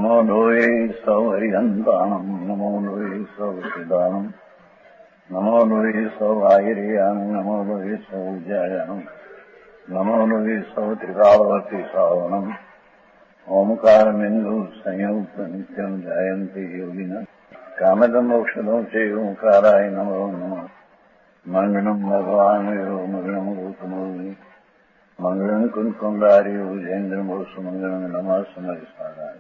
नमो लोये सौहरिहन्ताणम् नमो लोये सौहृदानम् नमो लोये सौभागिर्यानम् नमो लोये सौज्यायानम् नमो लोये सौत्रिकालवती सावनम् ओमकारमिन्दु संयुक्त नित्यम् जायन्ति योगिनः कामदम् मोक्षदम् च ओंकाराय नमो नमः मङ्गलम् भगवान् यो मङ्गलम् गौतमोऽग्नि मङ्गलम् कुन्कुण्डार्यो जयेन्द्रमोसुमङ्गलम् नमः समरिस्मराय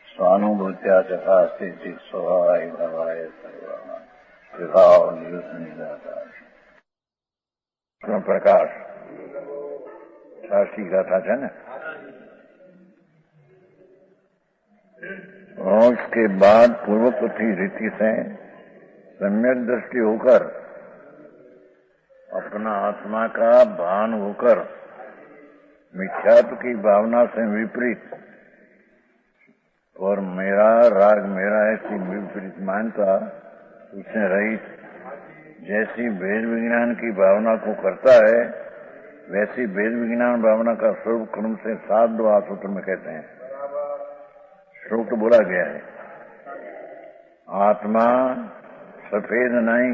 स्वानुभूत्या चकास्ते चित् स्वभावाय भवाय सर्वभाव प्रकाश शास्त्री गाथा है ना। और उसके बाद पूर्वपथी रीति से सम्यक दृष्टि होकर अपना आत्मा का भान होकर मिथ्यात्व की भावना से विपरीत और मेरा राग मेरा ऐसी विपरीत मानता उससे रहित जैसी भेद विज्ञान की भावना को करता है वैसी भेद विज्ञान भावना का स्वरूप क्रम से 7 2 सूत्र में कहते हैं। श्लोक तो बोला गया है, आत्मा सफेद नहीं,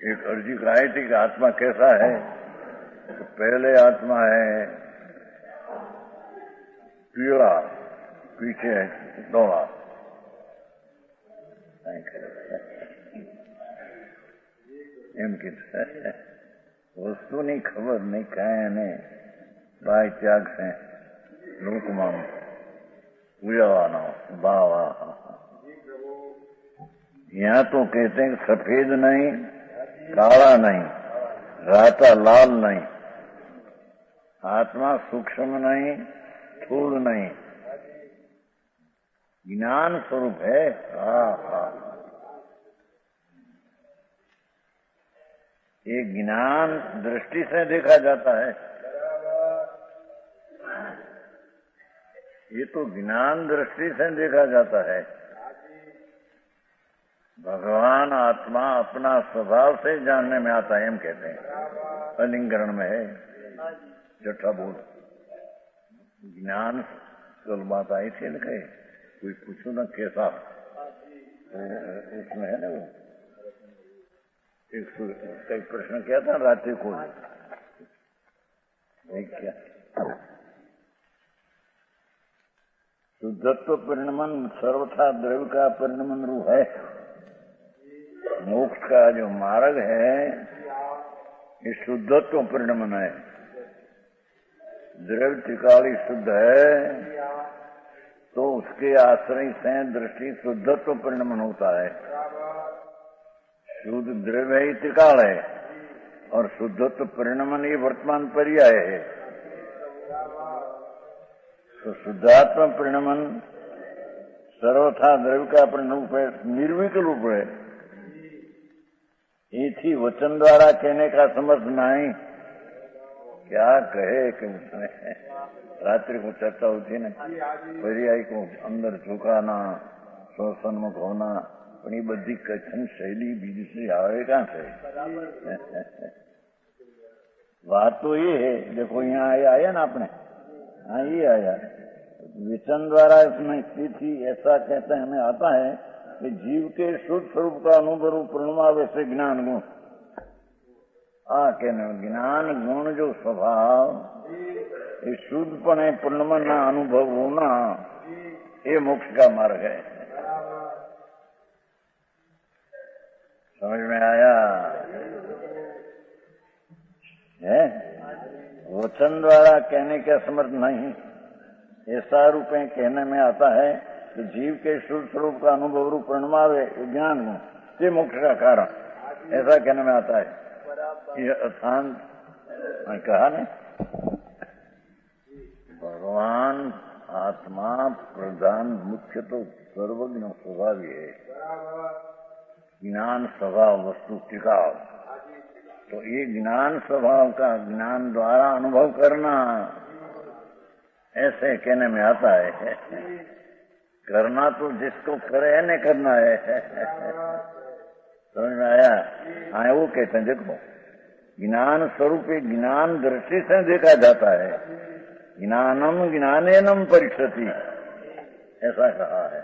एक अर्जी कराई थी कि आत्मा कैसा है, तो पहले आत्मा है पीला, पीछे धोला। એમ કીધું વસ્તુની ખબર નહીં કાંઈ એને બાય ત્યાગ છે લોકમાં ઉજાવાનો ભાવ। यहाँ तो कहते हैं सफेद नहीं काला नहीं राता लाल नहीं, आत्मा सूक्ष्म नहीं स्थूल नहीं, ज्ञान स्वरूप है। ये ज्ञान दृष्टि से देखा जाता है, ये तो ज्ञान दृष्टि से देखा जाता है। भगवान आत्मा अपना स्वभाव से जानने में आता है, हम कहते हैं अलिंगरण में है जठा बोल। ज्ञान कल बात आई थी न, कहे कोई पूछो न कैसा उसमें है ना, वो एक प्रश्न किया था रात्रि को क्या शुद्धत्व परिणमन सर्वथा द्रव्य का परिणमन रूप है। मोक्ष का जो मार्ग है ये शुद्धत्व परिणमन है। द्रव्य त्रिकाली शुद्ध है तो उसके आश्रय से दृष्टि शुद्धत्व परिणमन होता है। शुद्ध द्रव्य ही त्रिकाल है और शुद्धत्व परिणमन ही वर्तमान पर्याय है। तो शुद्धात्म परिणमन सर्वथा द्रव्य का परिणम है, निर्विकल्प रूप है। इसी वचन द्वारा कहने का समर्थ नहीं, क्या कहे कि उसने रात्रि को चर्चा होती न, पर्याय को अंदर झुकाना स्वसन्मुख होना, પણ એ બધી કથન શૈલી બીજી से આવે कहाँ से? बात तो ये है, देखो यहाँ आया ना अपने, हाँ ये आया विचन द्वारा इसमें स्थिति ऐसा कहते हैं हमें आता है कि जीव के शुद्ध स्वरूप का अनुभव प्रणमावे से ज्ञान गुण। कहने ज्ञान गुण जो स्वभाव ये शुद्धपणे पूर्णमन अनुभव होना ये मोक्ष का मार्ग है। समझ में आया है? वचन द्वारा कहने का समर्थ नहीं, ऐसा रूपे कहने में आता है कि जीव के शुद्ध स्वरूप का अनुभव रूप प्रणमावे ज्ञान गुण ये मोक्ष का कारण, ऐसा कहने में आता है। ये अर्थांत कहा ने भगवान आत्मा प्रधान मुख्य तो सर्वज्ञ स्वभाव है। ज्ञान स्वभाव वस्तु टिकाव, तो ये ज्ञान स्वभाव का ज्ञान द्वारा अनुभव करना ऐसे कहने में आता है। करना तो जिसको करे न करना है। समझ में आया? हाँ वो कहते हैं देखो ज्ञान स्वरूप ज्ञान दृष्टि से देखा जाता है। ज्ञानम ज्ञानेनम परीक्षति, ऐसा कहा है।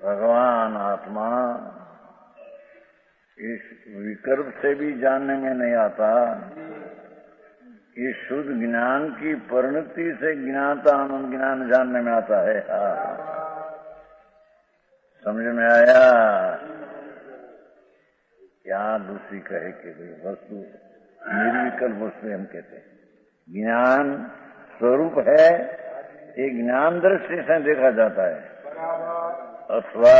भगवान आत्मा इस विकल्प से भी जानने में नहीं आता, इस शुद्ध ज्ञान की परिणति से ज्ञाता आनंद ज्ञान जानने में आता है। समझ में आया? क्या दूसरी कहे कि भाई वस्तु निर्विकल्प वस्तु हम कहते हैं, ज्ञान स्वरूप है, ये ज्ञान दृष्टि से देखा जाता है। अथवा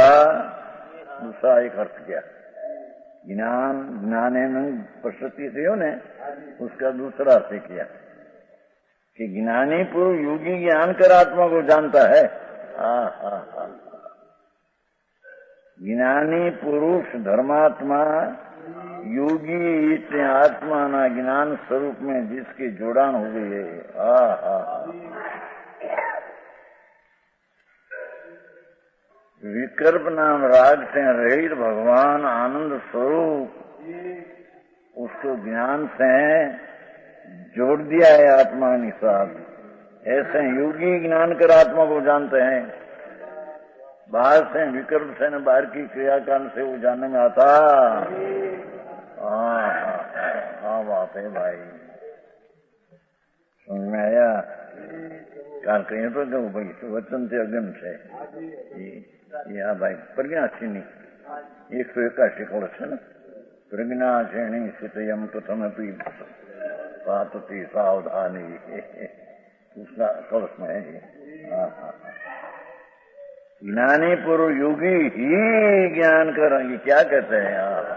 दूसरा एक अर्थ क्या, ज्ञान ज्ञानेन पश्यति से हो ने, उसका दूसरा अर्थ किया कि ज्ञानी पुरुष योगी ज्ञान कर आत्मा को जानता है। ज्ञानी पुरुष धर्मात्मा योगी इतने आत्मा ना ज्ञान स्वरूप में जिसकी जोड़ान हो गई है। विकल्प नाम राग से रहित भगवान आनंद स्वरूप, उसको ज्ञान से जोड़ दिया है आत्मा के साथ। ऐसे योगी ज्ञान कर आत्मा को जानते हैं। बाहर से विकल्प से न बाहर की क्रियाकांड से वो जानने में आता। हाँ बात है भाई, समझ में आया? काल कहीं तो क्यों भाई वचन से अगम से या भाई प्रज्ञा श्रेणी 181 कलश है ना, प्रज्ञा श्रेणी स्थितयम कथमपि पातति सावधानी, उसका कलश में है ये। ज्ञानी पुरुष योगी ही ज्ञान करेंगे। क्या कहते हैं आप?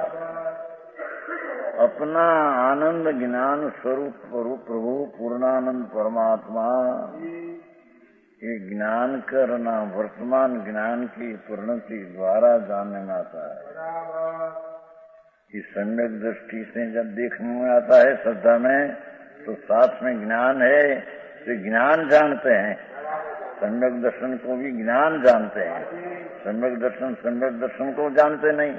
अपना आनंद ज्ञान स्वरूप प्रभु पूर्णानंद परमात्मा ये ज्ञान करना वर्तमान ज्ञान की परिणति द्वारा जानने में आता है। इस सम्यक दृष्टि से जब देखने में आता है श्रद्धा में, तो साथ में ज्ञान है, तो ज्ञान जानते हैं। सम्यक दर्शन को भी ज्ञान जानते हैं। सम्यक दर्शन को जानते नहीं।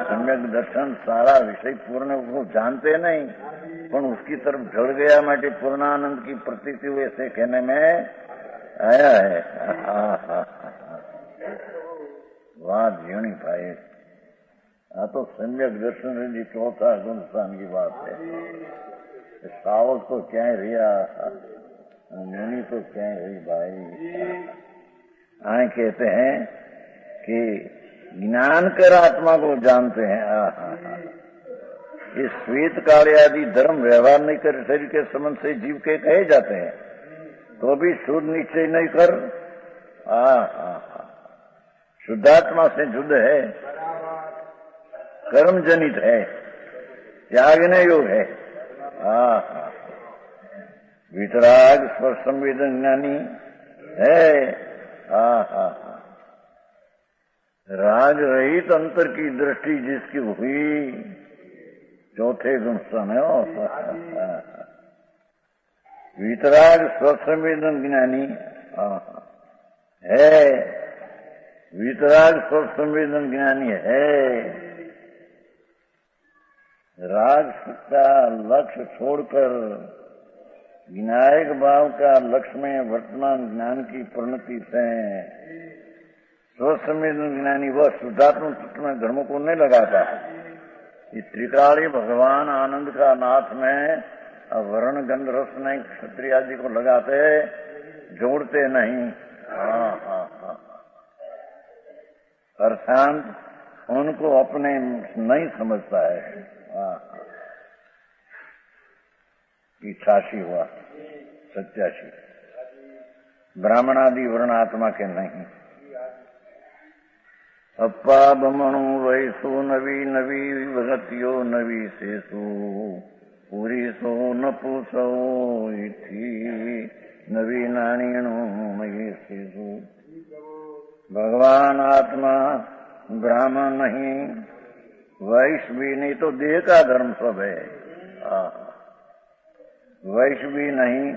सम्यक दर्शन सारा विषय पूर्ण को जानते नहीं, पर उसकी तरफ ढल गया माटी पूर्णानंद की प्रतीति हुए से कहने में आया है। वाह जीवनी भाई, तो सम्यक दर्शन जी चौथा गुण स्थान की बात है। सावक तो क्या रिया, ज्ञानी तो क्या है भाई। आए कहते हैं कि ज्ञान कर आत्मा को जानते हैं। इस श्वेत काल आदि धर्म व्यवहार नहीं कर शरीर के संबंध से जीव के कहे जाते हैं, तो भी शुद्ध निश्चय नहीं कर शुद्धात्मा से जुड़ है, कर्म जनित है, त्यागने योग है। वितराग स्पर्श संवेदन ज्ञानी है। राग रहित अंतर की दृष्टि जिसकी हुई, चौथे गुण स्थान है। वितराग स्पर्श संवेदन ज्ञानी है। वितराग स्पर्श संवेदन ज्ञानी है। राग का लक्ष्य छोड़कर विनायक भाव का लक्ष्य में वर्तमान ज्ञान की परिणति से स्वसंवेदन ज्ञानी वह शुद्धात्मक चित्त में धर्मों को नहीं लगाता। इस त्रिकाली भगवान आनंद का नाथ में वर्ण गंध रस नहीं क्षत्रिय आदि को लगाते, जोड़ते नहीं। अर्थात उनको अपने नहीं समझता है। इच्छाशी हुआ सत्याशी, ब्राह्मण आदि वर्णात्मा के नहीं। अप्पा बमणु वैसो नवी नवी विभगत्यो नवी सेसु पूरी सो न पूसो इति नवी नाणीणो मयि सेसु। भगवान आत्मा ब्राह्मण नहीं, वैश्य भी नहीं, तो देह का धर्म सब है। वैश्य भी नहीं,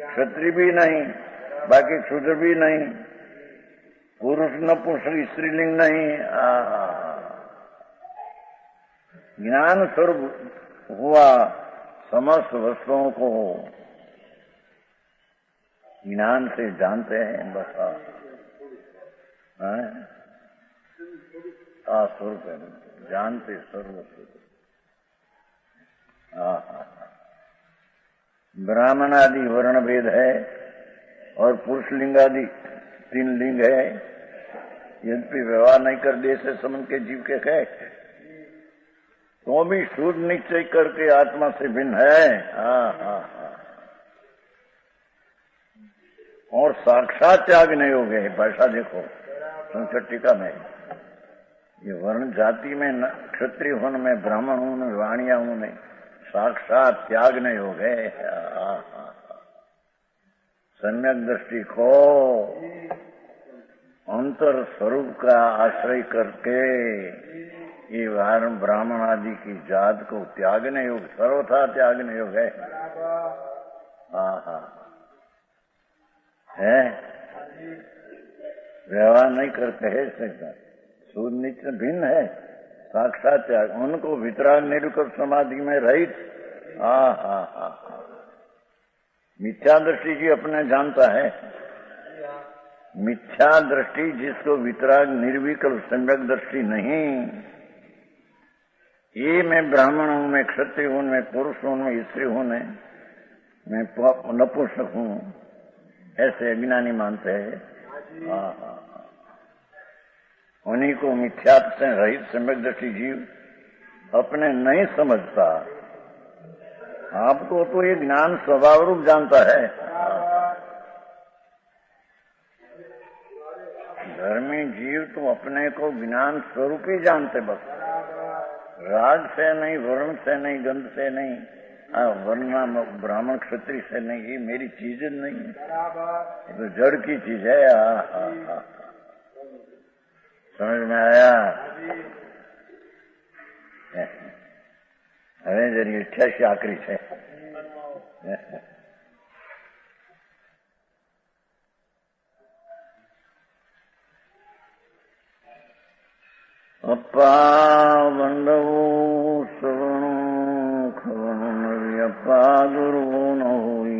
क्षत्रिय भी नहीं, बाकी क्षुद्र भी नहीं, पुरुष नपुंसक स्त्रीलिंग नहीं। ज्ञान स्वरूप हुआ समस्त वस्तुओं को ज्ञान से जानते हैं बस। स्वरूप जानते सर्वस्व। ब्राह्मण आदि वर्ण भेद है और पुरुष लिंग आदि 3 लिंग है, यद्यपि व्यवहार नहीं कर दे से संबंध के जीव के कहे तो भी शुद्ध निश्चय करके आत्मा से भिन्न है। और साक्षात त्याग नहीं हो गए। भाषा देखो संकट टीका में, ये वर्ण जाति में क्षत्रिय होने में, ब्राह्मण होने, वाणिया होने, साक्षात त्याग नहीं हो गए। सम्यक दृष्टि को अंतर स्वरूप का आश्रय करके ये ब्राह्मण आदि की जात को त्याग नहीं हो, सर्वथा त्याग नहीं हो गए। है व्यवहार नहीं करते है, सूर्य नित्य भिन्न है, साक्षात त्याग। उनको वितराग निरुक्त समाधि में रहित मिथ्या दृष्टि जी अपने जानता है। मिथ्या दृष्टि जिसको वितराग निर्विकल्प सम्यक दृष्टि नहीं, ये मैं ब्राह्मण हूं, मैं क्षत्रिय हूं, मैं पुरुष हूं, मैं स्त्री हूं, मैं नपुंसक हूं, ऐसे अज्ञानी मानते हैं। उन्हीं को मिथ्या से रहित सम्यक दृष्टि जीव अपने नहीं समझता। आपको तो ये ज्ञान स्वभाव रूप जानता है। धर्मी जीव तो अपने को ज्ञान स्वरूप ही जानते बस, राग से नहीं, वर्ण से नहीं, गंध से नहीं, वर्ण ब्राह्मण क्षत्रिय से नहीं, ये मेरी चीज नहीं है, ये तो जड़ की चीज है। समझ में आया? હવે જરી 88 આકરી છે। અપ્પા વંદવો સવણો ખવણો અપ્પા ગુરુ ન હોઈ,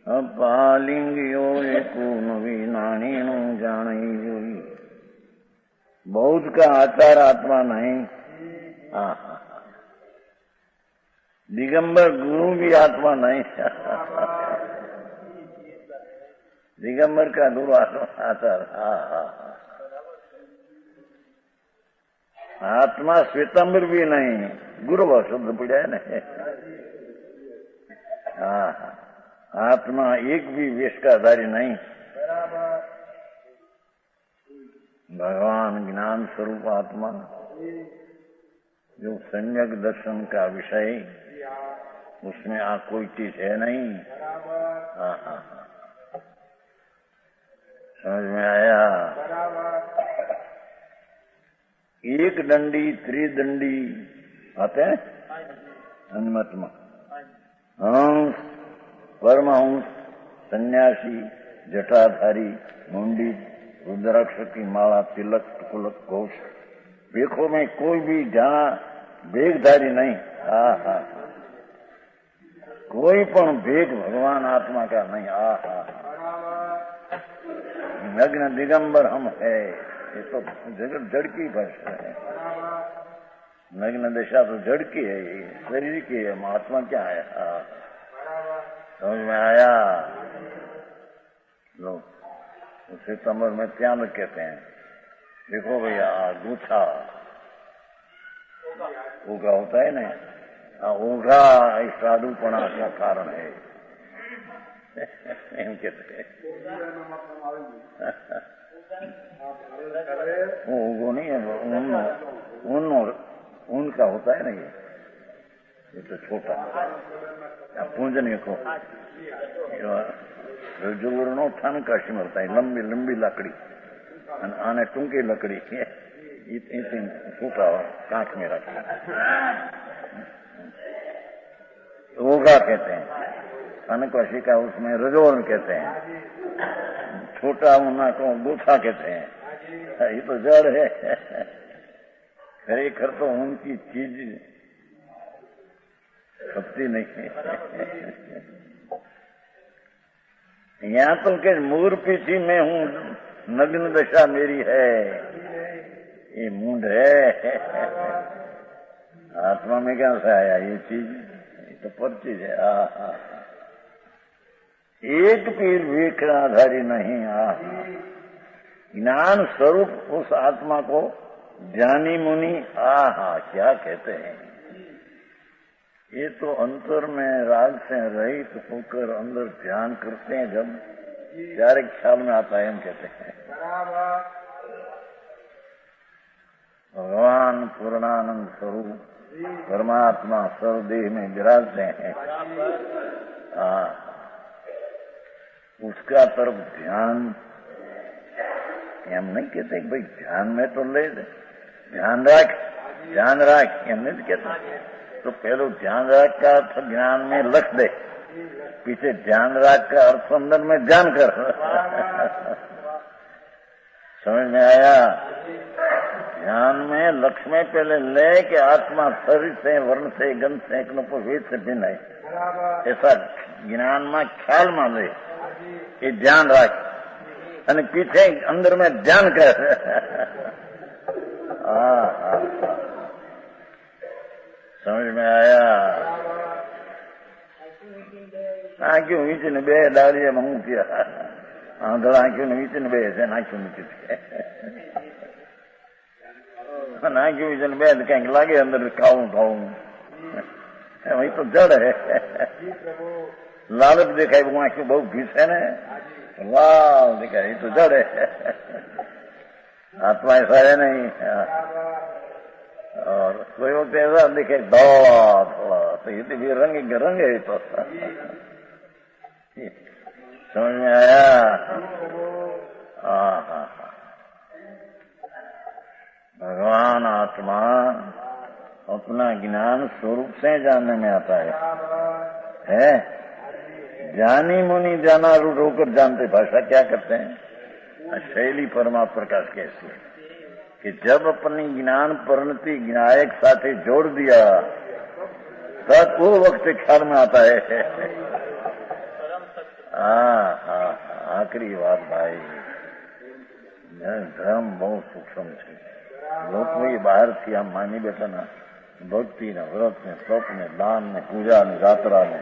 અપ્પા લિંગિયો એકુ નવી નાણીનું જાણી જોઈ। बौद्ध का आचार आत्मा नहीं। दिगंबर गुरु भी आत्मा नहीं। दिगंबर का गुरु आचार। आत्मा श्वेतांबर भी नहीं, गुरु बहुत शब्द पड़ा है नहीं। आत्मा एक भी वेश का आधारी नहीं। भगवान ज्ञान स्वरूप आत्मा जो सम्यक दर्शन का विषय, उसमें कोई चीज है नहीं। समझ में आया? एक दंडी त्रिदंडी आते हैं अनुमत में, हंस, परमहंस, सन्यासी, जटाधारी, मुंडी, रुद्राक्ष की माला, तिलक, कुलक, घोष, वेखों में कोई भी जहां भेगधारी नहीं। कोई पण भेग भगवान आत्मा का नहीं। नग्न दिगंबर हम है, ये तो जगत जड़ की भाषा है। नग्न दशा तो जड़ की है, ये शरीर की है, आत्मा क्या है? समझ में आया? लो सितंबर में त्याग कहते हैं। देखो भैया, गूथा ऊगा होता है ना, ऊगा इस साधुपना का कारण है। कहते हैं वो ऊगो नहीं है, उनका होता है ना, ये तो छोटा पूंजने को रजोवरणो ठन का शिमरता है, लंबी लंबी लकड़ी आने टूंकी लकड़ी छोटा कांच में रखा, ओगा कहते हैं। कनकवशी का उसमें रजोवरण कहते हैं। छोटा उना को गोथा कहते हैं। ये तो जड़ है। खरेखर तो उनकी चीज खपती नहीं। यहाँ तो के मूर पीछी में हूँ, नग्न दशा मेरी है, ये मूंढ है। आत्मा में क्या से आया ये चीज? ये तो पर चीज है। एक पीर विक्राधारी नहीं। ज्ञान स्वरूप उस आत्मा को ज्ञानी मुनि क्या कहते हैं। ये तो अंतर में राग से रहित होकर अंदर ध्यान करते हैं, जब डायरेक्ट ख्याल में आता है, हम कहते हैं भगवान पूर्णानंद स्वरूप परमात्मा सर्वदेह में विराजते हैं। उसका तरफ ध्यान हम नहीं कहते भाई ध्यान में तो ले दे, ध्यान रख हम नहीं कहते। तो पहले ध्यान रख का अर्थ ज्ञान में लख दे, पीछे ध्यान रख का अर्थ अंदर में ध्यान कर। समझ में आया? ध्यान में लक्ष्य में पहले ले के आत्मा शरीर से, वर्ण से, गंध से, वेद से भिन्न है, ऐसा ज्ञान में ख्याल मान ले, ये ध्यान रख, और पीछे अंदर में ध्यान कर। समझ में आया? आंखों नीचे ने बे डालिए मुंह किया, आंधड़ आंखों नीचे ने बे ऐसे नाखों नीचे नाखों नीचे ने बे कहीं लागे अंदर खाऊं वही तो जड़ है। लालच दिखाई वो आंखों बहुत घिस है ना, लाल दिखाई तो जड़ है। आत्मा ऐसा है नहीं। और कोई वक्त ऐसा दिखे थोड़ा तो ये तो भी रंग है तो। समझ में आया? भगवान आत्मा अपना ज्ञान स्वरूप से जानने में आता है? ज्ञानी मुनि जाना रूट होकर जानते। भाषा क्या करते हैं? शैली परमात्मा प्रकाश कैसी है कि जब अपनी ज्ञान परिणति ज्ञायक साथे जोड़ दिया तब वो वक्त ख्याल में आता है। आखिरी बात भाई, धर्म बहुत सूक्ष्म है। लोग में बहार थी हम मानी बैठा ना, भक्ति ने, व्रत ने, तप ने, दान ने, पूजा ने, यात्रा ने,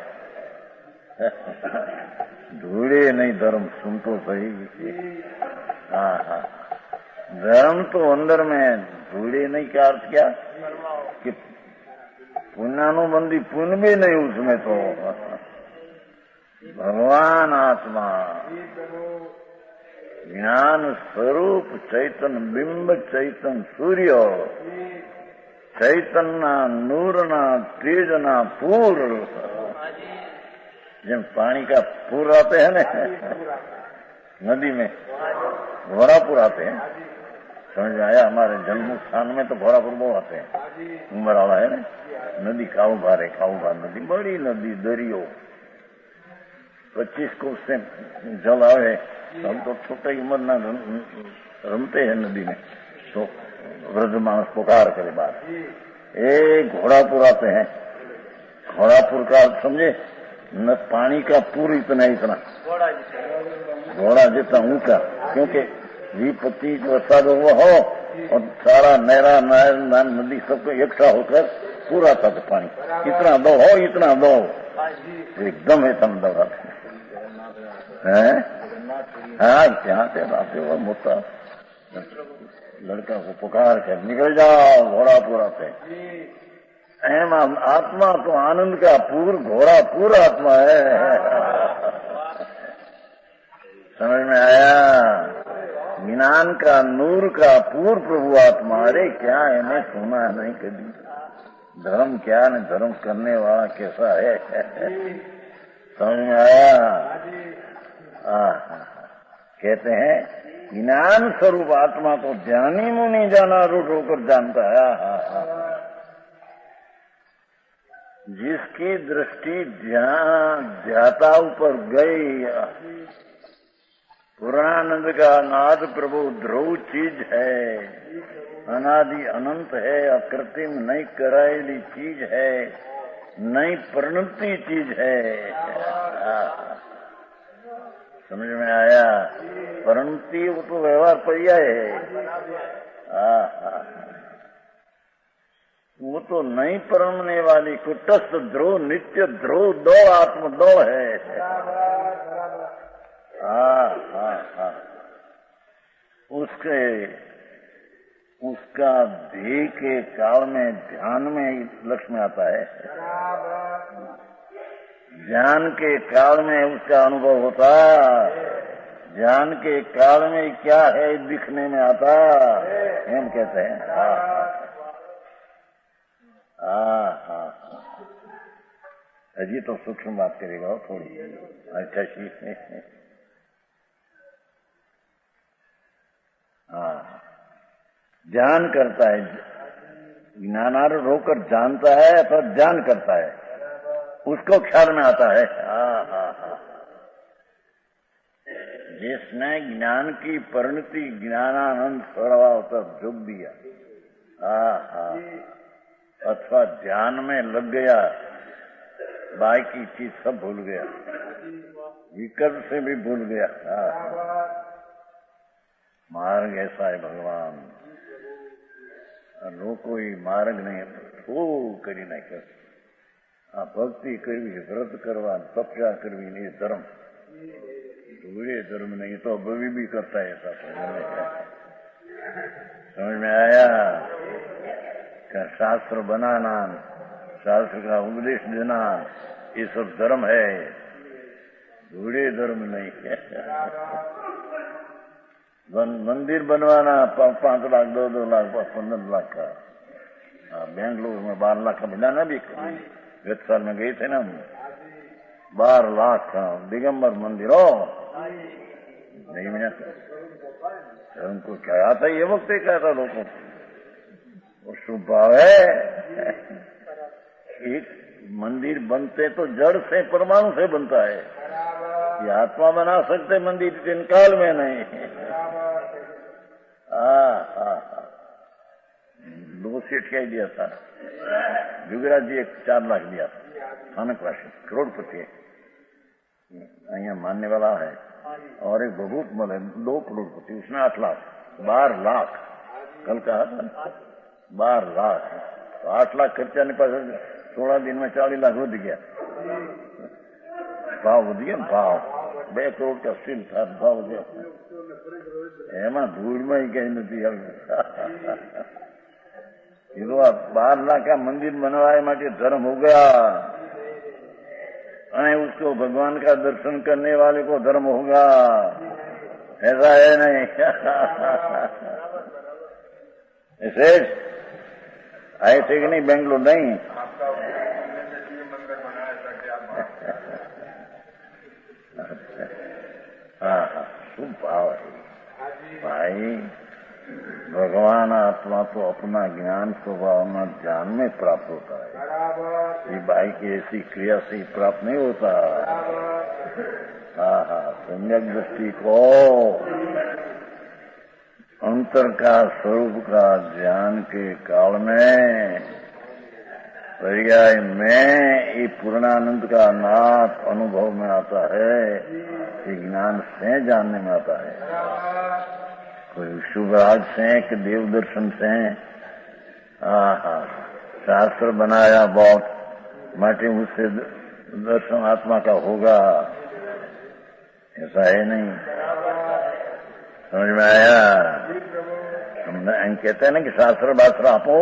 ढूंढे नहीं धर्म, सुन तो सही। धर्म तो अंदर में ढूंढे नहीं का अर्थ क्या कि पुण्यानुबंधी पुण्य भी नहीं उसमें। तो भगवान आत्मा ज्ञान स्वरूप चैतन्य बिंब, चैतन्य सूर्य, चैतन्य नूरना तेजना पूर, जब पानी का पूर आते हैं ना नदी में, घोरापुर आते हैं। समझ में आया? हमारे जन्म स्थान में तो घोरापुर बहुत आते हैं, उम्र वाला है ना नदी। खाऊ भार नदी, बड़ी नदी, दरियो 25 कोस से जल आवे। हम तो छोटे उम्र ना रमते हैं नदी में, तो वृद्ध मानस पुकार करे बात। एक घोड़ापुर आते हैं, घोड़ापुर का समझे न, पानी का पूर इतना घोड़ा जितना ऊंचा, क्योंकि 20-25 वर्षा जो हुआ हो और सारा नहरा नदी सबको इकट्ठा होकर पूरा था तो पानी इतना दो हो, इतना दो एकदम है तम दौड़ा है। हाँ, क्या से बात है? वो मोटा लड़का को पुकार कर निकल जाओ घोड़ापुर आते। आत्मा तो आनंद का पूर, घोड़ा पूरा आत्मा है। समझ में आया? ज्ञान का, नूर का पूर प्रभु आत्मा। अरे क्या है, मैं सुना नहीं कभी। धर्म क्या न, धर्म करने वाला कैसा है। समझ में आया? कहते हैं ज्ञान स्वरूप आत्मा को ज्ञानी मुनि जाना रूट होकर जानता है। जिसकी दृष्टि ध्याता ऊपर गई, पूर्णानंद का नाद प्रभु ध्रुव चीज है, अनादि अनंत है, अकृत्रिम नहीं करायली चीज है, नई परिणति चीज है। समझ में आया? परिणति वो तो व्यवहार पर्याय है। वो तो नहीं परमने वाली कुटस्थ ध्रुव नित्य ध्रुव दौड़ आत्मदौड़ है। उसका ध्येय के काल में ध्यान में लक्ष्य में आता है। ध्यान के काल में उसका अनुभव होता। ध्यान के काल में क्या है दिखने में आता, हम कहते हैं। अजी तो सूक्ष्म बात करेगा थोड़ी। अच्छा ठीक है। ध्यान करता है, ज्ञानारूढ़ होकर जानता है अथवा ध्यान करता है, उसको ख्याल में आता है। जिसने ज्ञान की परिणति ज्ञानानंद स्वभाव तक झुक दिया, अथवा ध्यान में लग गया, बाकी चीज सब भूल गया, विकल्प से भी भूल गया। मार्ग ऐसा है भगवान, नो कोई मार्ग नहीं, फूल करी नहीं कर। भक्ति करवी, व्रत करवा, तपस्या करवी नहीं धर्म, दूरे धर्म नहीं तो अभी भी करता है ऐसा। समझ में आया? का शास्त्र बनाना, शास्त्र का उपदेश देना, ये सब धर्म है, दूरे धर्म नहीं है। मंदिर बनवाना 5 लाख, 2 लाख, 15 लाख का। बेंगलुरु में 12 लाख का मिला ना भी, गत साल में गए थे ना हम। 12 लाख का दिगंबर मंदिर हो नहीं मिला। उनको क्या आता है, ये वक्त क्या था लोगों को शुभ भाव है। एक मंदिर बनते तो जड़ से परमाणु से बनता है, ये आत्मा बना सकते मंदिर दिन काल में नहीं। 2 सेठ क्या दिया था जुगराज जी, 4 लाख दिया था, स्थानक राशि, करोड़पति है, यहाँ मानने वाला है। और एक बहुत मल है 2 करोड़पति, उसने 8 लाख, 12 लाख कल कहा था 12 लाख। तो 8 लाख खर्चा नहीं पास, 16 दिन में 40 लाख हो गया। भाव हो गया, भाव 2 करोड़ का स्टील था, भाव हो गया। એમાં ધૂળમાં કઈ નથી આવ્યું। ये तो 12 लाख का मंदिर बनवाए माटे धर्म हो गया, उसको भगवान का दर्शन करने वाले को धर्म होगा, ऐसा है नहीं। ऐसे आए थे कि नहीं बेंगलोर? नहीं, शुभ भाव है भाई। भगवान आत्मा तो अपना ज्ञान स्वभाव में ज्ञान में प्राप्त होता है, ये भाई की ऐसी क्रिया से ही प्राप्त नहीं होता। सम्यक दृष्टि को अंतर का स्वरूप का ज्ञान के काल में पर्याय में ये पूर्णानंद का नाथ अनुभव में आता है, ये ज्ञान से जानने में आता है। कोई शुभराज से कि देव दर्शन से, शास्त्र बनाया बहुत, माटी उससे दर्शन आत्मा का होगा, ऐसा है नहीं। समझ में आया? हम कहते हैं ना कि शास्त्र बास्त्र आपो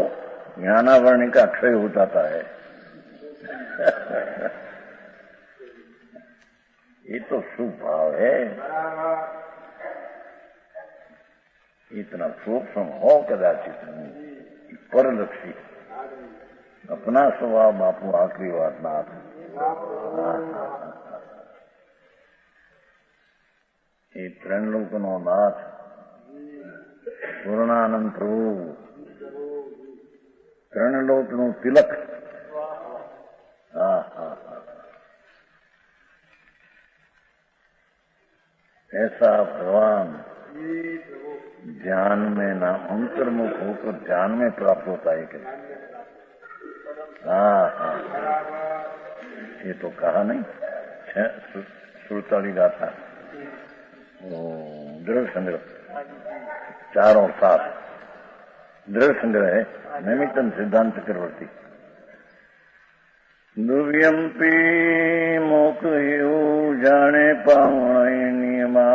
ज्ञानावरण का अक्षय हो जाता है। ये तो शुभ भाव है, इतना सूक्ष्म हो कदाचित नहीं, परलक्षी अपना स्वभाव बापू आखिरी बात नाथ। ये 3 लोकनो नाथ पूर्णानंद प्रभु, 3 लोकनो तिलक। ऐसा भगवान ध्यान में ना अंतर्मुख होकर ध्यान में प्राप्त होता है। ये तो कहा नहीं, श्रुताली गाथा दृढ़ संग्रह 4 और 7 दृढ़ संग्रह है। नैमित्तम सिद्धांत चक्रवर्ती दुव्यंपी मोक जाने पावण नियमा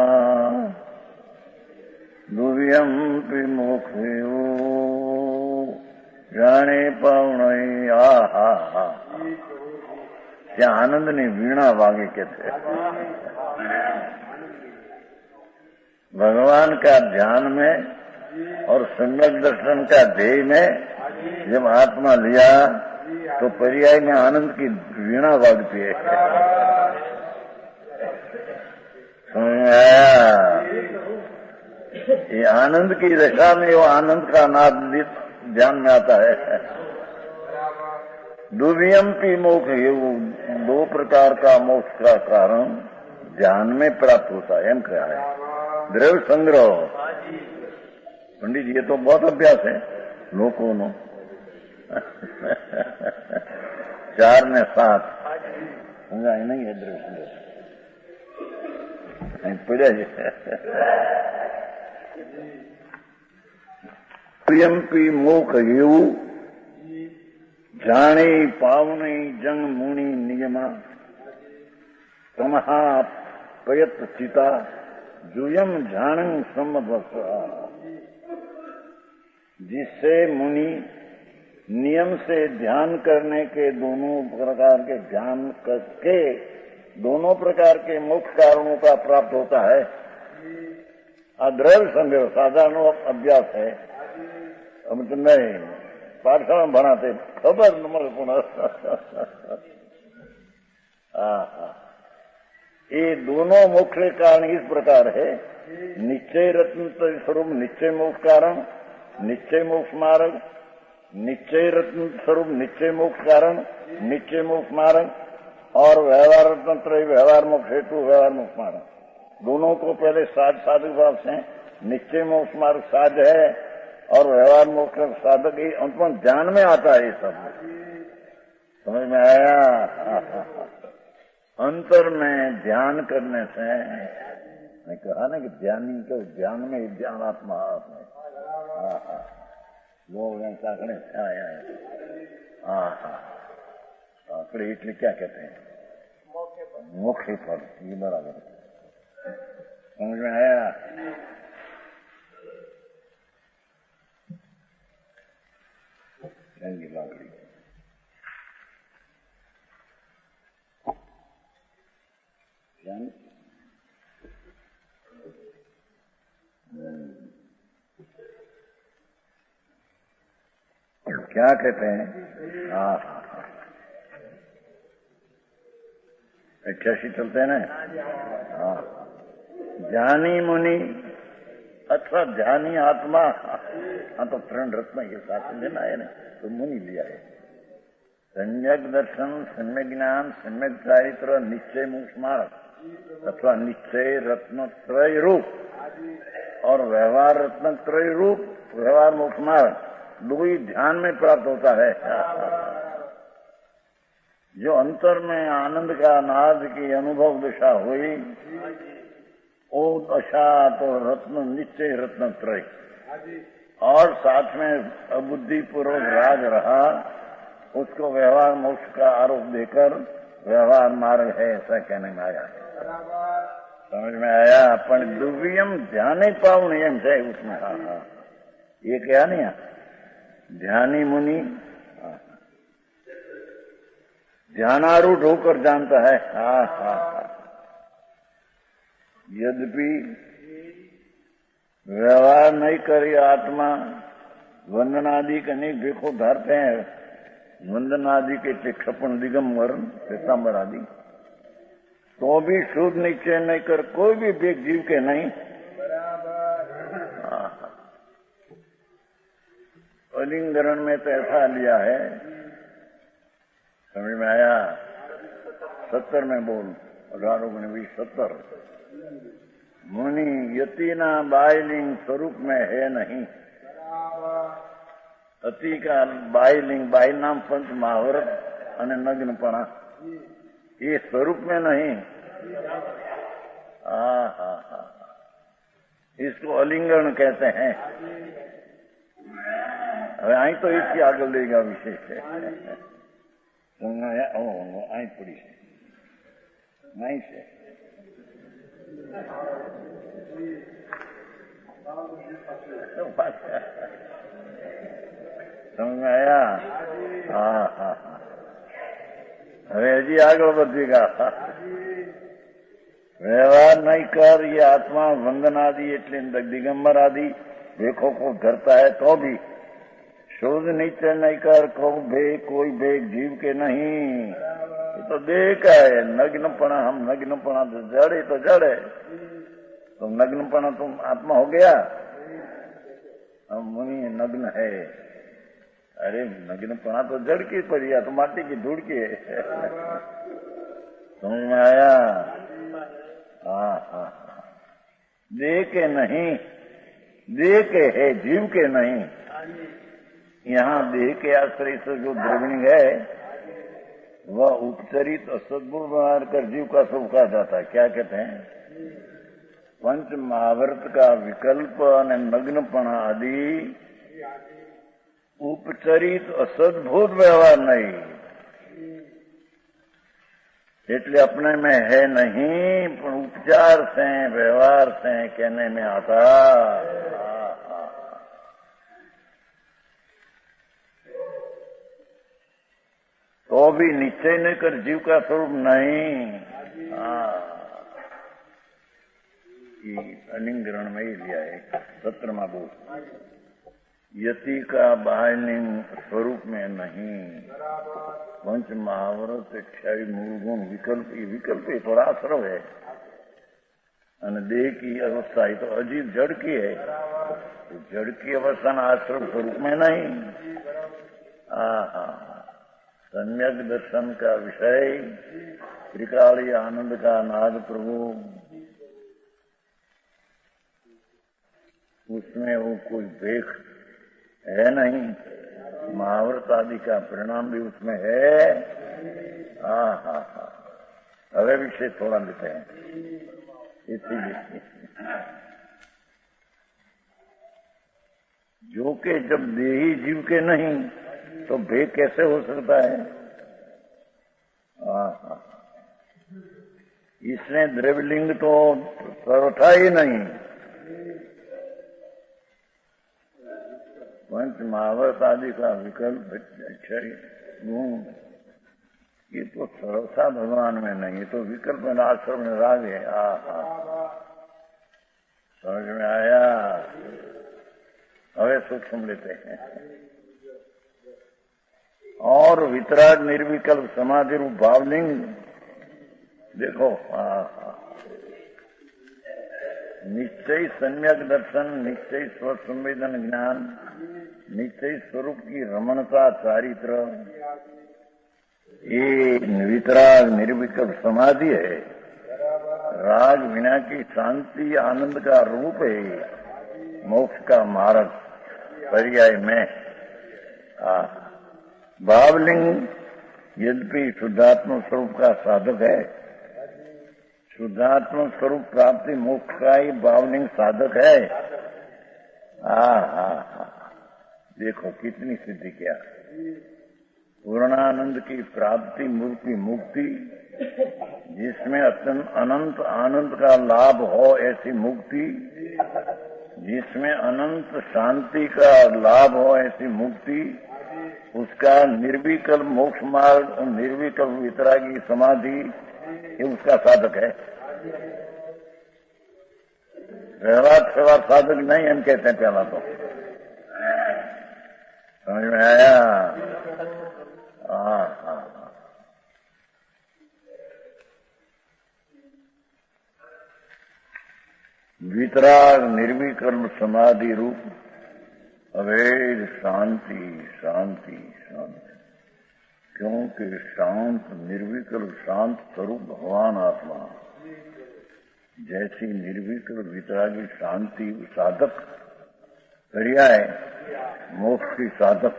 दुव्यंपी मोक जाने पावण आहा। ત્યાં આનંદની વીણા વાગે કે थे भगवान का ध्यान में और सम्यक दर्शन का ध्येय में जब आत्मा लिया तो पर्याय में आनंद की वीणा वागती है। ये आनंद की दशा में वो आनंद का नाद ध्यान में आता है। दुव्यंपी मोक्ष, ये वो 2 प्रकार का मोक्ष का कारण ध्यान में प्राप्त होता है। एम क्या है द्रव्य संग्रह। पंडित ये तो बहुत अभ्यास है लोगों नो 4 में 7 समझा नहीं है द्रव्य संग्रह पड़ा प्रियंपी मोक येऊ जाने पावनी जंग मुनि नियमा तमहा पयत चिता जुयम झाणं समवसा। जिससे मुनि नियम से ध्यान करने के दोनों प्रकार के ध्यान करके दोनों प्रकार के मोक्ष कारणों का प्राप्त होता है। अद्रव्य संग्रह साधारण अभ्यास है। अब तो नहीं पाठशाला में भणाते खबर नंबर पुनः ये दोनों मोक्ष कारण इस प्रकार है। निश्चय रत्न स्वरूप निश्चय मोक्ष कारण निश्चय मोक्ष मार्ग, निश्चय रत्न स्वरूप निश्चय मोक्ष कारण निश्चय मोक्ष मार्ग और व्यवहार रत्न त्रय व्यवहार मोक्ष हेतु व्यवहार मोक्ष मार्ग। दोनों को पहले साधक भाव से निश्चय मोक्ष मार्ग साध है और व्यवहार मोक्ष साधक ही अंत में ध्यान में आता है। ये सब समझ में आया? अंतर में ध्यान करने से मैं कहा ना कि ध्यानी को ध्यान में ध्यान आत्मा है। लोग काकड़े आया है। काकड़े इटली क्या कहते हैं? मोक्ष फल। ये बराबर समझ में आया? रंगी लाकड़ी क्या कहते हैं? अच्छी चलते हैं ना। ज्ञानी मुनि अथवा ध्यानी आत्मा। हाँ तो 3 रत्न के साथ लेना है ना, तो मुनि लिया है। सम्यक दर्शन, सम्यक ज्ञान, सम्यक चारित्र, निश्चय मोक्ष मार्ग अथवा निश्चय रत्न त्रय रूप और व्यवहार रत्न त्रय रूप व्यवहार मोक्ष मार्ग 2 ही ध्यान में प्राप्त होता है। जो अंतर में आनंद का नाद की अनुभव दशा हुई वो दशा तो रत्न निश्चय रत्न त्रय और साथ में अबुद्धि पूर्वक राग रहा, उसको व्यवहार मोक्ष का आरोप देकर व्यवहार मार्ग है ऐसा कहने में आया। समझ में आया? अपन दुव्यम ध्यान पाऊ नियम है उसमें। ये क्या नहीं ध्यानी मुनि ध्यानारूढ़ होकर जानता है। यद्यपि व्यवहार नहीं करी आत्मा वंदनादि के नहीं देखो धरते हैं। वंदनादि के क्षपण दिगंबर पीताम्बर आदि तो भी शुद्ध निश्चय नहीं कर कोई भी बेग जीव के नहीं। अलिंगरण में तो ऐसा लिया है। समझ में आया? 70 में बोल 18-19-70 मुनि यतिना बायलिंग स्वरूप में है नहीं। अति का बायलिंग बाय नाम पंच महावरत અને નગ્નપણા ये स्वरूप में नहीं। हाँ, इसको अलिंगन कहते हैं। હવે અહીં તો એથી આગળ લઈ ગયા વિશેષ છે અહીં પડી છે નહીં છે સમજ આયા? હા, હવે હજી આગળ વધી ગયા। व्यवहार नहीं कर, ये आत्मा वंदन आदि એટલે दिगंबर आदि देखो को करता है तो भी शोध निश्चय नहीं कर, कोई भेद जीव के नहीं। ये तो देह का है। नग्नपना, हम नग्नपना तो जड़ है। तो नग्नपना तुम आत्मा हो गया, हम मुनि नग्न है। अरे नग्नपना तो जड़ की पड़ी है, तो माटी की धूड़ की है। समझ में आया? हाँ, देह के नहीं, देह के है, जीव के नहीं। यहाँ देह के आश्रय से जो द्रविणी है वह उपचरित असद्गुण व्यवहार कर जीव का सब कहा जाता है। क्या कहते हैं? पंच महाव्रत का विकल्प और नग्नपणा आदि उपचरित असद्भूत व्यवहार नहीं, એટલે अपने में है नहीं, पर उपचार से व्यवहार से कहने में आता। तो भी निश्चय नहीं कर, जीव का स्वरूप नहीं। अलिंगरण में ही लिया है 17वां बोल, यति का बाह्यलिंग स्वरूप में नहीं। पंच महाव्रत क्षय मूलगुण विकल्प, ये विकल्प ही थोड़ा आश्रव है। અને देह की अवस्था ही तो अजीब जड़ की है। तो जड़ की अवस्था आश्रम स्वरूप में नहीं। सम्यक दर्शन का विषय त्रिकाली आनंद का नाद प्रभु, उसमें वो कोई भेख है नहीं। महाव्रत आदि का परिणाम भी उसमें है। હવે વિશે થોડા लेते हैं। इसीलिए जो के जब देही जीव के नहीं तो भेद कैसे हो सकता है? इसने द्रव्यलिंग तो सर्वथा ही नहीं। पंच महाव्रत आदि का विकल्प गुण ये तो सर्वथा भगवान में नहीं, ये तो विकल्प में आश्रम में राग है। समझ में आया? હવે सूक्ष्म लेते हैं। और वितराग निर्विकल्प समाधि रूप भावलिंग देखो। निश्चय सम्यक दर्शन, निश्चय स्वसंवेदन ज्ञान, निश्चय स्वरूप की रमणता चारित्र, ये वितराग निर्विकल्प समाधि है। राग विना की शांति आनंद का रूप है। मोक्ष का मार्ग पर्याय में भावलिंग यद्यपि शुद्धात्म स्वरूप का साधक है। शुद्धात्म स्वरूप प्राप्ति मोक्ष का ही भावलिंग साधक है। देखो कितनी सिद्धि क्या। पूर्णानंद की प्राप्ति मूर्ति मुक्ति, जिसमें अनंत आनंद का लाभ हो ऐसी मुक्ति, जिसमें अनंत शांति का लाभ हो ऐसी मुक्ति, उसका निर्विकल्प मोक्ष मार्ग और निर्विकल्प वितरागी समाधि ये उसका साधक है। व्यवहार साधक नहीं हम कहते हैं। पहला तो समझ में आया? वितराग निर्विकल्प समाधि रूप अवैध शांति शांति शांति, क्योंकि शांत निर्विकल्प शांत स्वरूप भगवान आत्मा जैसी निर्विकल्प वितरागी शांति साधक पर्याय मोक्ष की साधक,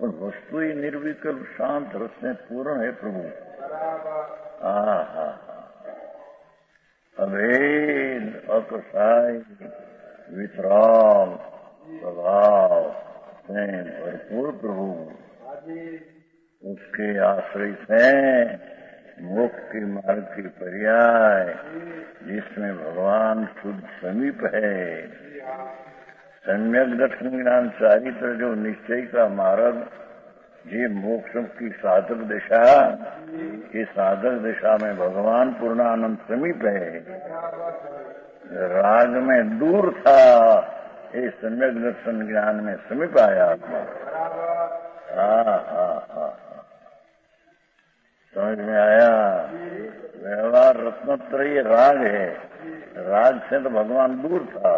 और वस्तु ही निर्विकल्प शांत रस में पूर्ण है प्रभु। अभेद अकसाई वितराग स्वभाव से भरपूर प्रभु, उसके आश्रित हैं मोक्ष के मार्ग की पर्याय, जिसमें भगवान शुद्ध समीप है। सम्यक दर्शन ज्ञान चारित्र जो निश्चय का मार्ग, ये मोक्ष की साधक दिशा, ये साधक दिशा में भगवान पूर्णानंद समीप है। राग में दूर था, ये सम्यक दर्शन ज्ञान में समीप आया आत्मा। समझ में आया? व्यवहार रत्नत्रयी राग है, राग से तो भगवान दूर था।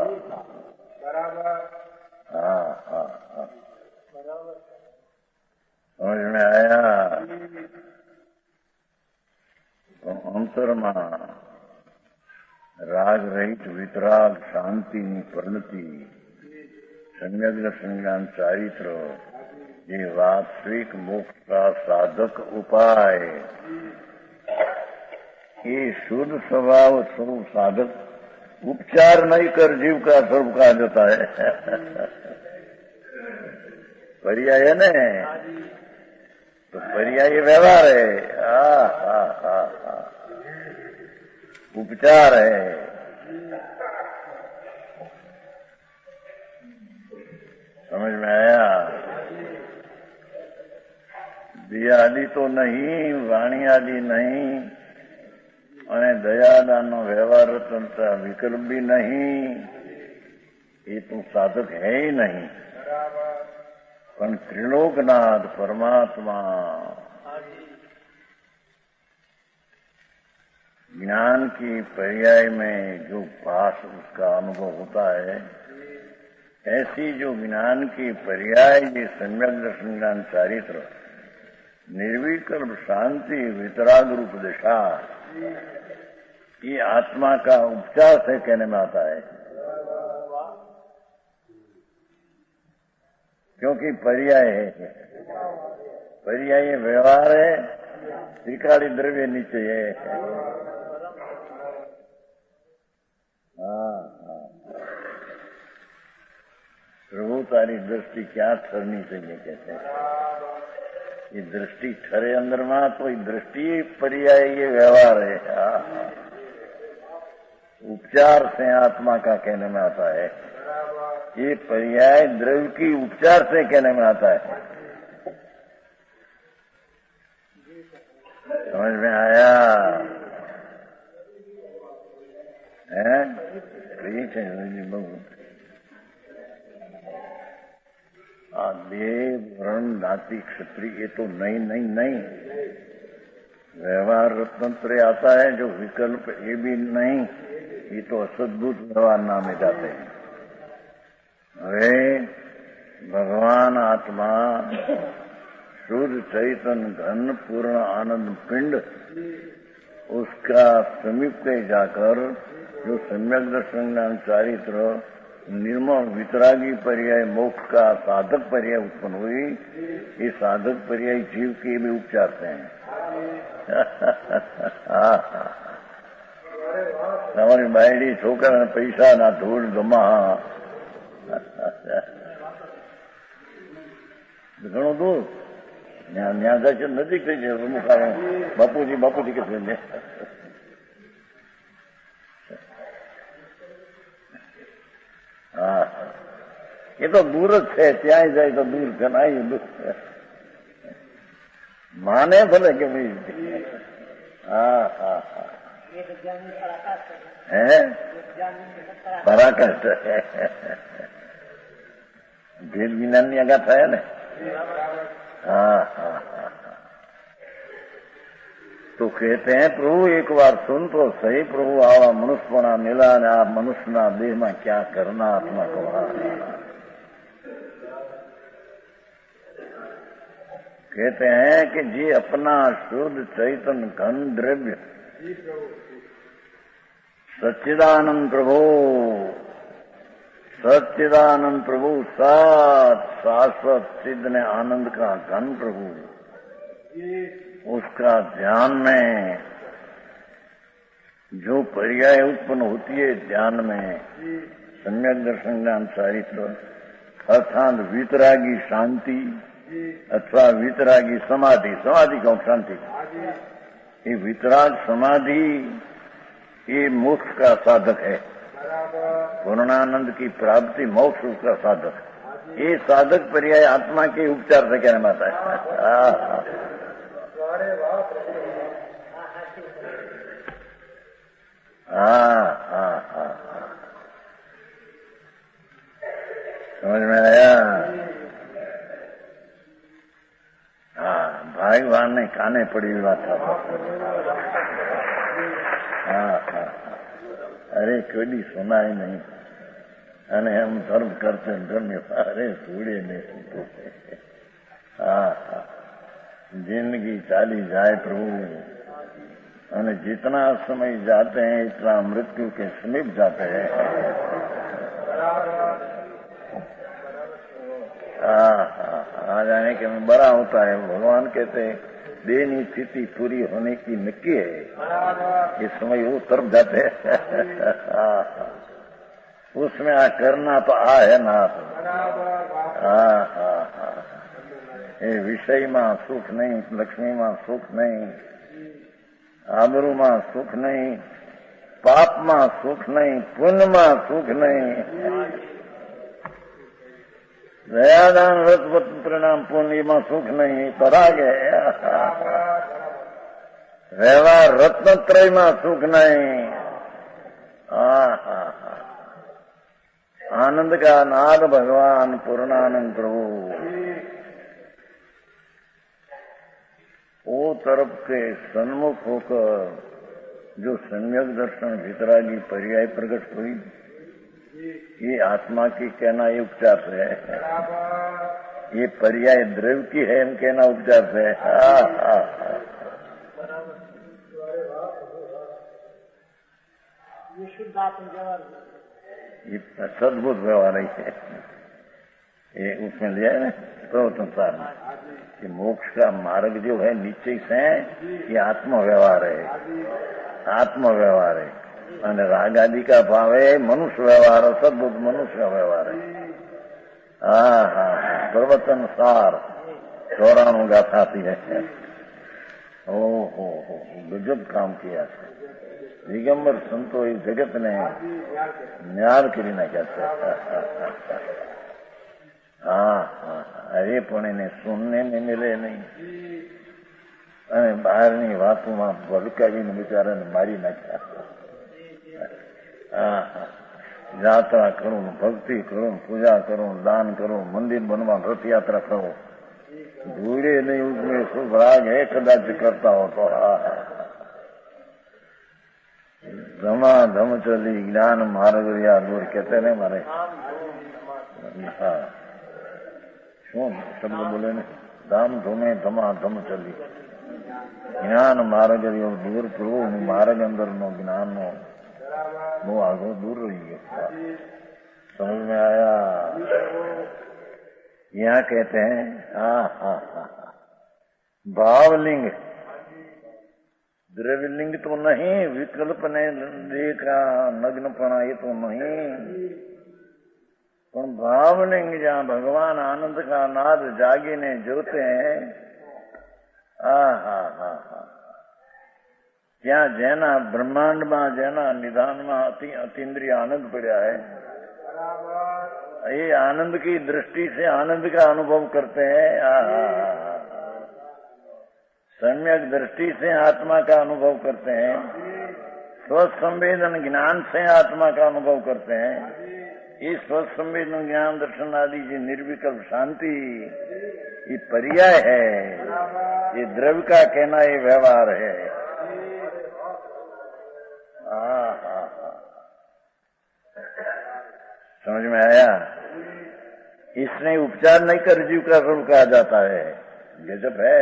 समझ में आया? तो अंतरमा राग रहित वितराग शांति परिणति सम्यक दर्शन ज्ञान चारित्र, ये वास्तविक मोक्ष का साधक उपाय। ये शुद्ध स्वभाव स्वरूप साधक उपचार नहीं कर जीव का स्वरूप कहा जाता है। पर्याय है न, तो पर्याय व्यवहार है। उपचार है। समझ में आया? दिया आदि तो नहीं, वाणी आदि नहीं, અને દયાદાનનો વ્યવહાર તંત્ર વિકલ્પ भी नहीं, ये तो साधक है ही नहीं। पर त्रिलोकनाथ परमात्मा ज्ञान की पर्याय में जो पास उसका अनुभव होता है, ऐसी जो ज्ञान की पर्याय ये सम्यक दर्शन ज्ञान चारित्र निर्विकल्प शांति वितराग रूप दिशा, ये आत्मा का उपचार से कहने में आता है। क्योंकि पर्याय है, पर्याय व्यवहार है, त्रिकाली द्रव्य नीचे है। प्रभु तारी दृष्टि क्या ठहरनी चाहिए कहते हैं। ये दृष्टि ठहरे अंदर में, तो ये दृष्टि पर्याय ये व्यवहार है। उपचार से आत्मा का कहने में आता है, ये पर्याय द्रव्य की उपचार से कहने में आता है। समझ में आया? है ठीक है बहु देव वर्ण नाती क्षत्रिय ये तो नहीं नहीं नहीं। व्यवहार रत्नत्र आता है जो विकल्प, ये भी नहीं, ये तो असद्भुत व्यवहार नामे जाते हैं। अरे भगवान आत्मा शुद्ध चैतन्य घन पूर्ण आनंद पिंड, उसका समीप पे जाकर जो सम्यक दर्शन ज्ञान चारित्र निर्मल वितरागी पर्याय मोक्ष का साधक पर्याय उत्पन्न हुई, ये साधक पर्याय जीव के भी उपचार से हैं। हमारी बायडी छोकरा पैसा ना धूल गमा घणो दूर न्या दर्शन नजीक થઈ જાય। મુખારો બાપુજી બાપુજી કે છે ये तो दूर है, ત્યાં જાય तो दूर છે ना, ये दूर माने भले के भाई। है पराकाष्ठ है, भेद विज्ञान आगा था ने। तो कहते हैं प्रभु एक बार सुन तो सही, प्रभु आवा मनुष्यपना मिला ने आप मनुष्य ना देह में क्या करना आत्मा को। कहते हैं कि जी अपना शुद्ध चैतन्य घन द्रव्य सच्चिदानंद प्रभु, सच्चिदानंद प्रभु सात शाश्वत सिद्ध ने आनंद का घन प्रभु उसका ध्यान में जो पर्याय उत्पन्न होती है ध्यान में, सम्यक दर्शन ज्ञान चारित्र अर्थात वितरागी शांति अथवा वितरागी समाधि, समाधि का शांति, ये वितराग समाधि ये मोक्ष का साधक है। पूर्णानंद की प्राप्ति मोक्ष का साधक, ये साधक पर्याय आत्मा के उपचार से कहने में आता है। समझ में आया? भागवान ने काने पड़ी हुई बात था। अरे कोई सुना ही नहीं, अने हम धर्म करते धर्म अरे सूड़े ने सूते। जिंदगी चाली जाए प्रभु, अने जितना समय जाते हैं इतना मृत्यु के समीप जाते हैं। आ जाने के में बड़ा होता है। भगवान कहते हैं देनी स्थिति पूरी होने की नक्की है, इस समय वो तरफ जाते हैं। उसमें आ करना तो आ है ना। ये विषय में सुख नहीं, लक्ष्मी में सुख नहीं, आबरू में सुख नहीं, पाप में सुख नहीं, पुण्य में सुख नहीं, दयादान रसवत परिणाम पुण्य में सुख नहीं, पराग है। व्यवहार रत्नत्रय में सुख नहीं। आनंद का नाद भगवान पूर्णानंद प्रभु, वो तरफ के सन्मुख होकर जो सम्यक दर्शन वितरागी पर्याय प्रकट हुई, ये आत्मा की कहना ये उपचार से है। ये पर्याय द्रव्य की है, हम कहना उपचार से है। ये सद्भुत व्यवहार है, ये उसमें लिया है ना प्रवचनसार में कि मोक्ष का मार्ग जो है निश्चय से, ये आत्म व्यवहार है, आत्म व्यवहार है। અને રાગ આદિ का भाव है मनुष्य व्यवहार, सद्भुत मनुष्य व्यवहार है। प्रवचन सार 94 गाथा आती है। ओहो गजब काम किया है। दिगंबर संतो इस जगत ने न्यार करी नाख्या છે। अरे पण એને सुनने में मिले नहीं, અને બહારની વાતોમાં ભડકાવીને બિચારાને મારી નાખ્યા। यात्रा करूं, भक्ति करूं, पूजा करूं, दान करूं, मंदिर बनवा, रथ यात्रा करूं, भूले नहीं उसमें शुभ राग है कदाच करता हो तो। धमाधम चली ज्ञान मार्ग या दूर कहते ने मारे। શું શબ્દ બોલે ને, ધામ ધૂમે ધમાધમ ચલી જ્ઞાન માર્ગ દૂર પ્રભુ માર્ગ અંદર નો જ્ઞાન નો वो आगो दूर रही है। समझ में आया? यहाँ कहते हैं भावलिंग, द्रव्यलिंग तो नहीं, विकल्प ने देखा नग्नपना ये तो नहीं, पर भावलिंग जहाँ भगवान आनंद का नाद जागी ने जोते हैं। ત્યાં જેના બ્રહ્માંડમાં જેના નિધાનમાં અતિન્દ્રિય आनंद पड़ा है, ये आनंद की दृष्टि से आनंद का अनुभव करते हैं। सम्यक दृष्टि से आत्मा का अनुभव करते हैं, स्वसंवेदन ज्ञान से आत्मा का अनुभव करते हैं। इस स्वसंवेदन ज्ञान दर्शन आदि की निर्विकल्प शांति ये पर्याय है, ये द्रव्य का कहना ये व्यवहार है। समझ में आया? इसने उपचार नहीं कर जीव का स्वरूप कहा जाता है। गजब है।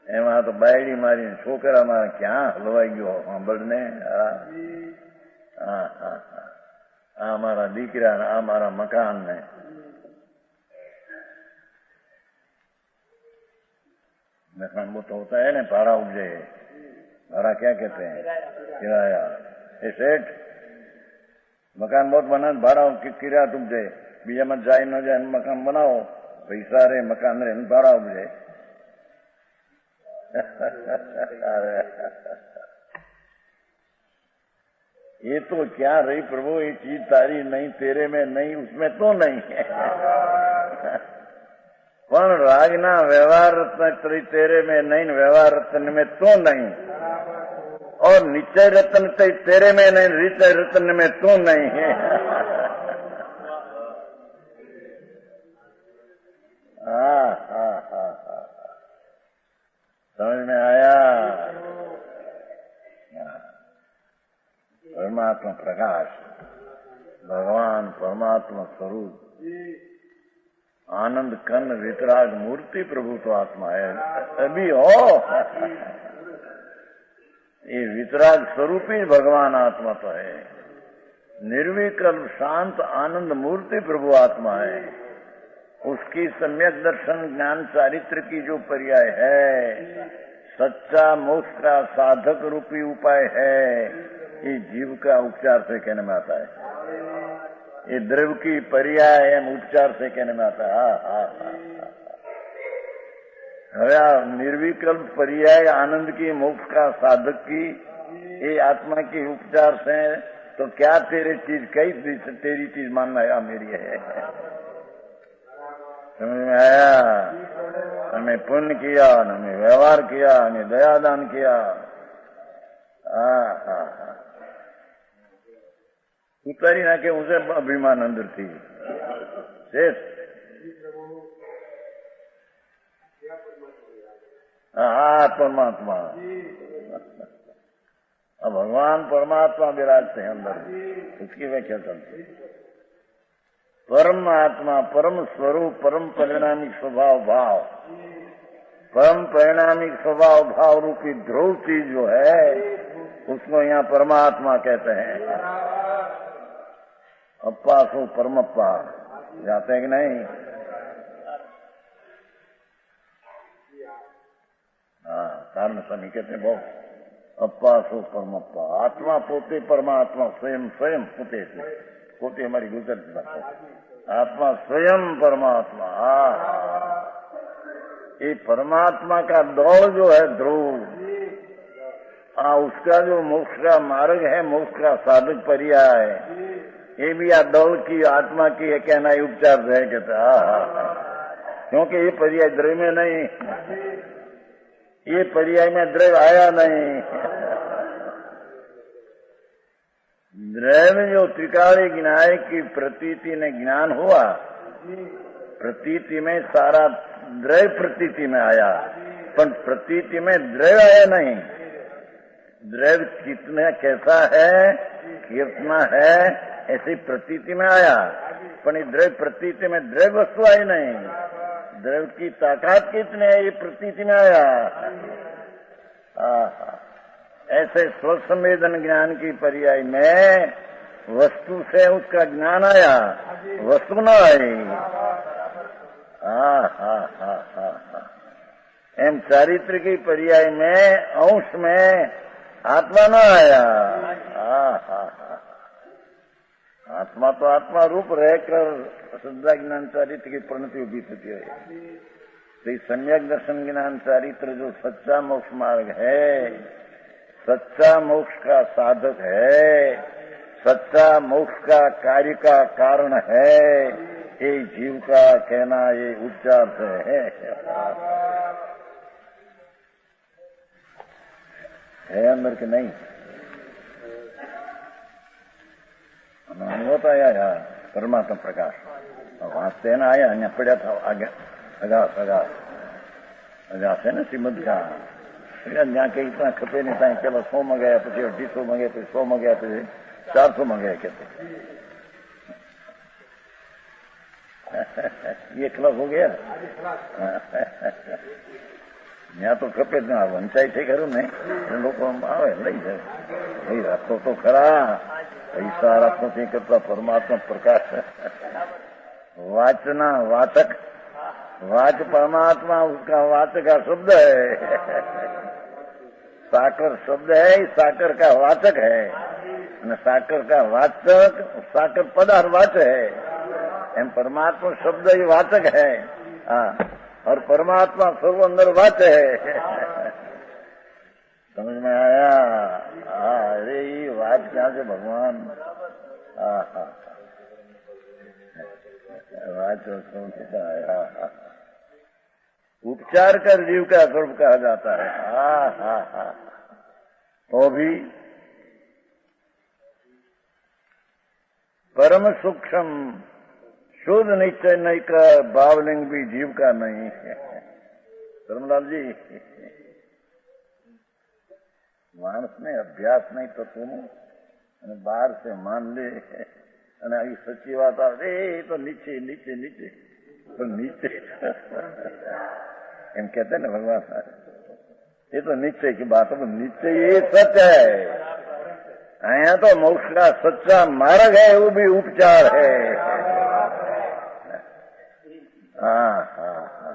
एमा तो बायडी मारी छोकरा मारा क्या हलवाई गयो सांभळने। आ मारा दीकरा ने आ मारा मकान ने मकान वो तो होता है ना, भाड़ा उपजे। भाड़ा क्या कहते हैं? किराया। ये सेठ मकान बहुत बना, भाड़ा किराया उपजे, बीजा में जाए न जाए मकान बनाओ, पैसा रे मकान रे भाड़ा उपजे। ये तो क्या रही प्रभु, ये चीज तारी नहीं, तेरे में नहीं, उसमें तो नहीं है। पण रागना व्यवहार रत्न तेरे में नहीं, व्यवहार रत्न में तो नहीं, और निश्चय रत्न तेरे में नहीं, निश्चय रत्न में तो नहीं है। समझ में आया? परमात्मा प्रकाश, भगवान परमात्मा स्वरूप, आनंद कन्न वितराग मूर्ति प्रभु तो आत्मा है। अभी हो ये वितराग स्वरूप ही भगवान आत्मा तो है। निर्विकल्प शांत आनंद मूर्ति प्रभु आत्मा है। उसकी सम्यक दर्शन ज्ञान चारित्र की जो पर्याय है, सच्चा मोक्ष का साधक रूपी उपाय है, ये जीव का उपचार से कहने में आता है। ये द्रव्य की पर्याय एवं उपचार से कहने में आता है। निर्विकल्प पर्याय आनंद की मोक्ष का साधक की ये आत्मा के उपचार से, तो क्या तेरे चीज कई तेरी चीज मानना है मेरी है। समझ में आया? हमें पुण्य किया, हमें व्यवहार किया, हमें दयादान किया। उतारी ना के उसे अभिमान अंदर थी शेष। परमात्मा, अब भगवान परमात्मा विराजते हैं अंदर, उसकी व्याख्या चलती। परम आत्मा, परम स्वरूप, परम परिणामिक स्वभाव भाव, परम परिणामिक स्वभाव भाव रूपी ध्रुव चीज जो है, उसको यहाँ परमात्मा कहते हैं। अप्पा सो परमप्पा जाते हैं कि नहीं? हाँ, कारण स्वामी कहते हैं बहुत। अप्पा सो परमप्पा, आत्मा पोते परमात्मा स्वयं, स्वयं पोते से पोते हमारी गुजरती बात है। आत्मा स्वयं परमात्मा। ये परमात्मा का दौड़ जो है ध्रुव, उसका जो मोक्ष का मार्ग है, मोक्ष का साधक पर्याय, ये भी दौड़ की आत्मा की है कहना ही उपचार है कहता। क्योंकि ये पर्याय द्रव्य में नहीं, ये पर्याय में द्रव्य आया नहीं। द्रव्य जो त्रिकाली गिनाए की प्रतीति ने ज्ञान हुआ, प्रतीति में सारा द्रव्य प्रतीति में आया, पर प्रतीति में द्रव्य आया नहीं। द्रव्य कितना कैसा है, कितना है, ऐसी प्रतीति में आया, पर द्रव्य प्रतीति में द्रव्य वस्तु आई नहीं। द्रव्य की ताकत कितनी है, ये प्रतीति में आया। ऐसे स्वसंवेदन ज्ञान की पर्याय में वस्तु से उसका ज्ञान आया, वस्तु न आई। एम चारित्र की पर्याय में अंश में आत्मा न आया। आत्मा तो आत्मा रूप रहकर श्रद्धा ज्ञान चारित्र की परिणति बीतती है। तो सम्यक दर्शन ज्ञान चारित्र जो सच्चा मोक्ष मार्ग है, सच्चा मोक्ष का साधक है, सच्चा मोक्ष का कार्य का कारण है, ये जीव का कहना ये उच्चार से है अंदर के नहीं होता यार। परमात्मा प्रकाश वास्ते न आया, अन्य पड़ा था आगे अगास है ना श्रीमद का। ज्ञान के इतना खपे नहीं था, चलो 100 मंगाया, પછી 250 मंगाया, પછી 100 मंगाया, પછી 400 मंगाया कहते। ये खिलाफ हो गया। यहाँ तो खपे ना वंचाई थे करूँ नहीं, लोग आवे लई जाए भाई रास्तो तो खरा, पैसा रास्तो नहीं करता परमात्मा प्रकाश। वाचना वाचक वाच परमात्मा उसका वाच का शब्द है। साकर शब्द है, साकर का वाचक है, साकर का वाचक साकर पदार्थ वाच है, एम परमात्मा शब्द ही वाचक है। हाँ, और परमात्मा सर्व अंदर वाच है। समझ में आया? अरे ये बात क्या से भगवान वाच आया। उपचार कर जीव का स्वरूप कहा जाता है। तो भी परम सूक्ष्म शुद्ध निश्चय नहीं का भावलिंग भी जीव का नहीं है। धर्मलाल जी, मानस ने अभ्यास नहीं तो तुम बाहर से मान ले અને આવી સચ્ચી વાત આવે એ તો નીચે નીચે નીચે પણ નીચે એમ કહેते ना भगवान, ये तो निश्चय की बात है, निश्चय ये सच है। यहाँ तो मोक्ष का सच्चा मार्ग है, वो भी उपचार है। हाँ हाँ हाँ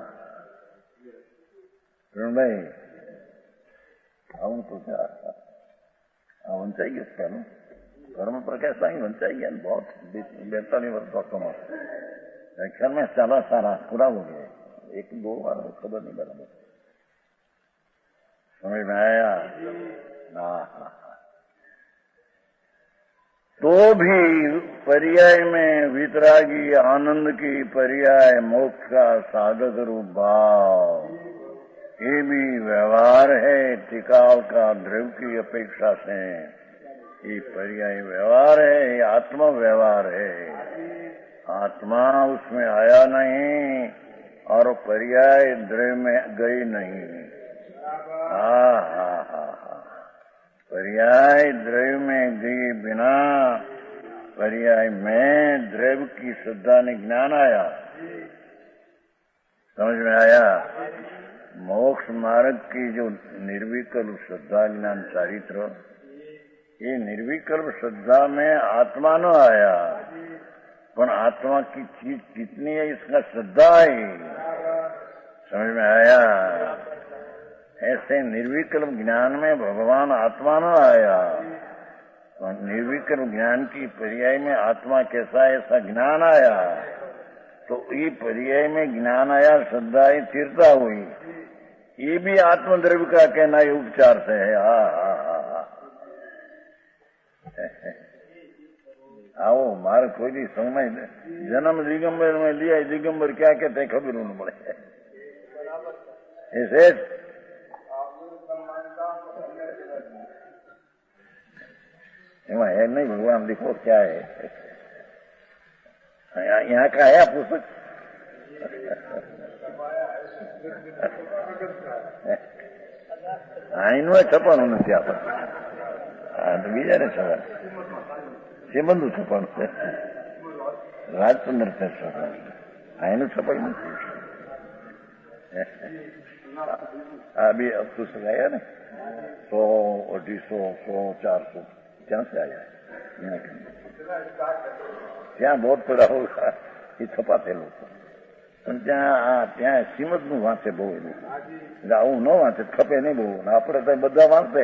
भाई, आऊं तो क्या आवन चाहिए उसका ना कर्म पर कैसा ही बन चाहिए। बहुत 42 वर्ष का कमा व्याख्यान में चला सारा पूरा हो गया, 1-2 बार खबर नहीं बराबर समझ में आया। तो भी पर्याय में वितरागी आनंद की पर्याय मोक्ष का साधक रूप भाव, ये भी व्यवहार है टिकाव का द्रव्य की अपेक्षा से। ये पर्याय व्यवहार है, ये आत्मा व्यवहार है। आत्मा उसमें आया नहीं और पर्याय द्रव्य में गई नहीं। पर्याय द्रव्य में गई बिना पर्याय में द्रव्य की शुद्धा ने ज्ञान आया। समझ में आया? मोक्ष मार्ग की जो निर्विकल्प श्रद्धा ज्ञान चारित्र, ये निर्विकल्प श्रद्धा में आत्मा न आया, पर आत्मा की चीज कितनी है इसका श्रद्धा है। समझ में आया? ऐसे निर्विकल्प ज्ञान में भगवान आत्मा न आया, और निर्विकल्प ज्ञान की पर्याय में आत्मा कैसा ऐसा ज्ञान आया। तो ये पर्याय में ज्ञान आया, श्रद्धा ही स्थिरता हुई। ये भी आत्मद्रव्य का कहना है, उपचार से है। आओ मारे कोई भी समय जन्म दिगंबर में लिया, दिगंबर क्या कहते हैं खबर न पड़े। ऐसे है नहीं, भगवान लिखो क्या है यहाँ का है पुस्तक। આઈનું છપાણું નથી આપણે, તો બીજા ને છપાણ શ્રીમંદુ છપાણું છે, રાજચંદ્ર છે છપાણું, આઈનું છપાઈ નથી। આ બે પુસ્તક આવ્યા ને 100, 250, 100, 400 ક્યાં से आया है? ત્યાં बहुत पड़ा होगा એ છપાતે લોકો, પણ ત્યાં શ્રીમદનું વાંચે બહુ એનું, આવું ન વાંચે, ખપે નહીં બહુ, આપણે તો બધા વાંચે।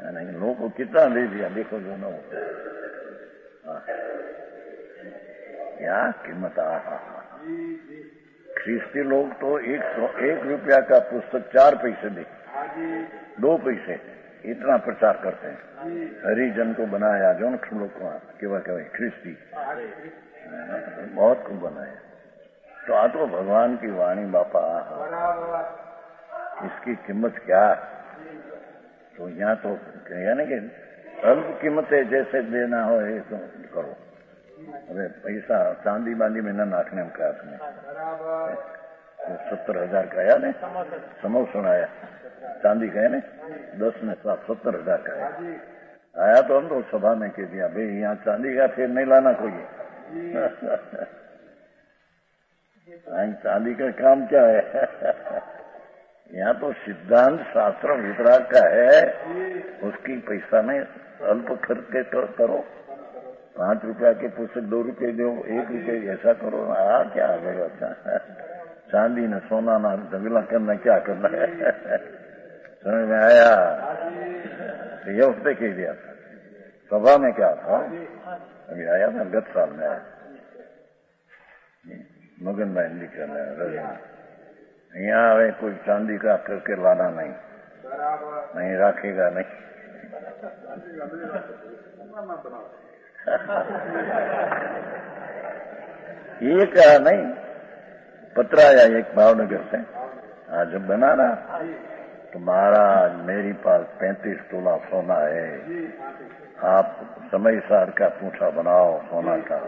અને લોકો કેટલા લઈ ગયા દેખો જો ન હોતા, क्या कीमत। ख्रिस्ती लोग तो 1 रुपया का पुस्तक 4 पैसे दे, 2 पैसे इतना प्रचार करते हैं। हरिजन को बनाया जो हम लोग को केवल ख्रिस्ती बहुत कुछ बनाया। तो आ तो भगवान की वाणी बापा, इसकी कीमत क्या। तो यहाँ तो यानी कि अल्प कीमतें जैसे देना हो ये तो करो। अरे पैसा चांदी बांदी में न नाखने का आपने 70,000 का आया ने समोस सुनाया, चांदी का है ने 10 में 70,000 का आया। तो हम तो सभा में कह दिया भाई यहाँ चांदी का फिर नहीं लाना कोई। चांदी का काम क्या है। यहाँ तो सिद्धांत शास्त्र वितराग का है, उसकी पैसा में अल्प खर्च के करो, 5 रुपया के पुस्तक 2 रुपये दो, 1 रुपये ऐसा करो ना। क्या करो, चांदी न सोना ना ढगला करना, क्या करना है। समझ में आया। तो ये उसने कह दिया था सभा में। क्या था, अभी आया था, गत साल में आया, मगन भाई लिख रहे यहाँ आवे कोई चांदी का करके लाना नहीं, नहीं रखेगा नहीं। ये कहा नहीं, पत्र आया एक भावनगर से, आज बना रहा तो महाराज मेरी पास 35 तोला सोना है, आप समय सार का पूछा बनाओ सोना का।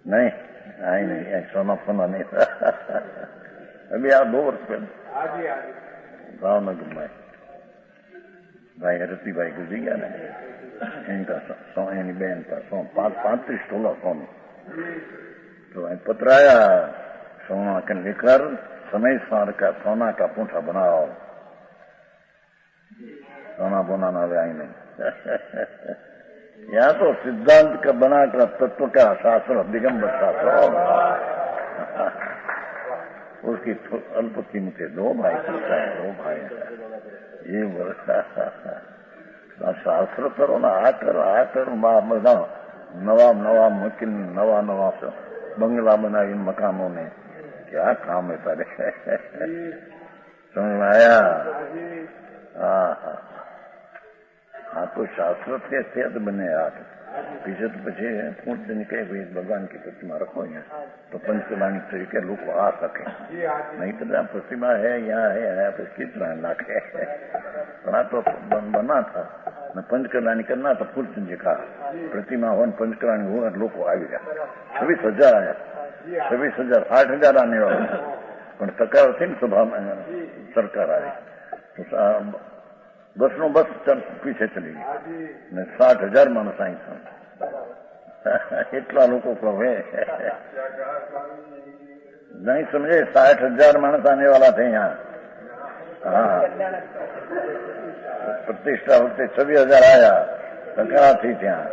नहीं आई नहीं, सोना फोना नहीं था। अभी आप 2 वर्ष पहले भावनगर में भाई रति भाई गुजरी गया ना, इनका इनकी बहन का 35 तोला सोना। तो पत्र आया, सोना के लेकर समय सार का सोना का पूछा बनाओ। सोना बनाना आई नहीं। यहाँ तो सिद्धांत का बनाकर तत्व का शास्त्र, दिगंबर शास्त्र, उसकी अल्प कीमतें 2 भाई, 2 भाई ये शास्त्र करो ना, आकर नवा मुकिन नवा बंगला बनाए इन मकानों में, क्या काम है तारे। समझ में आया। हाँ तो शास्त्र के सेहत बने आप पीछे तो पीछे फूट दिन के भगवान की प्रतिमा रखो यहाँ, तो पंचकलानी तरीके लोग आ सके। नहीं तो जहाँ प्रतिमा है यहाँ है तो कितना लाख है। बना तो बना था न पंचकलानी करना तो फूल जी का प्रतिमा हो, पंचकलानी हो, लोग को आएगा। 26,000 आया, 26,000, 8,000 आने वाला, पर तकरार थी न सभा में, सरकार आई तो बस नो बस चल पीछे चली गई। 60,000 मानस आई था। इतना लोगों को हुए नहीं समझे, 60,000 मानस आने वाला थे यहाँ। हाँ प्रतिष्ठा होते 26,000 आया, तकरार थी यहाँ,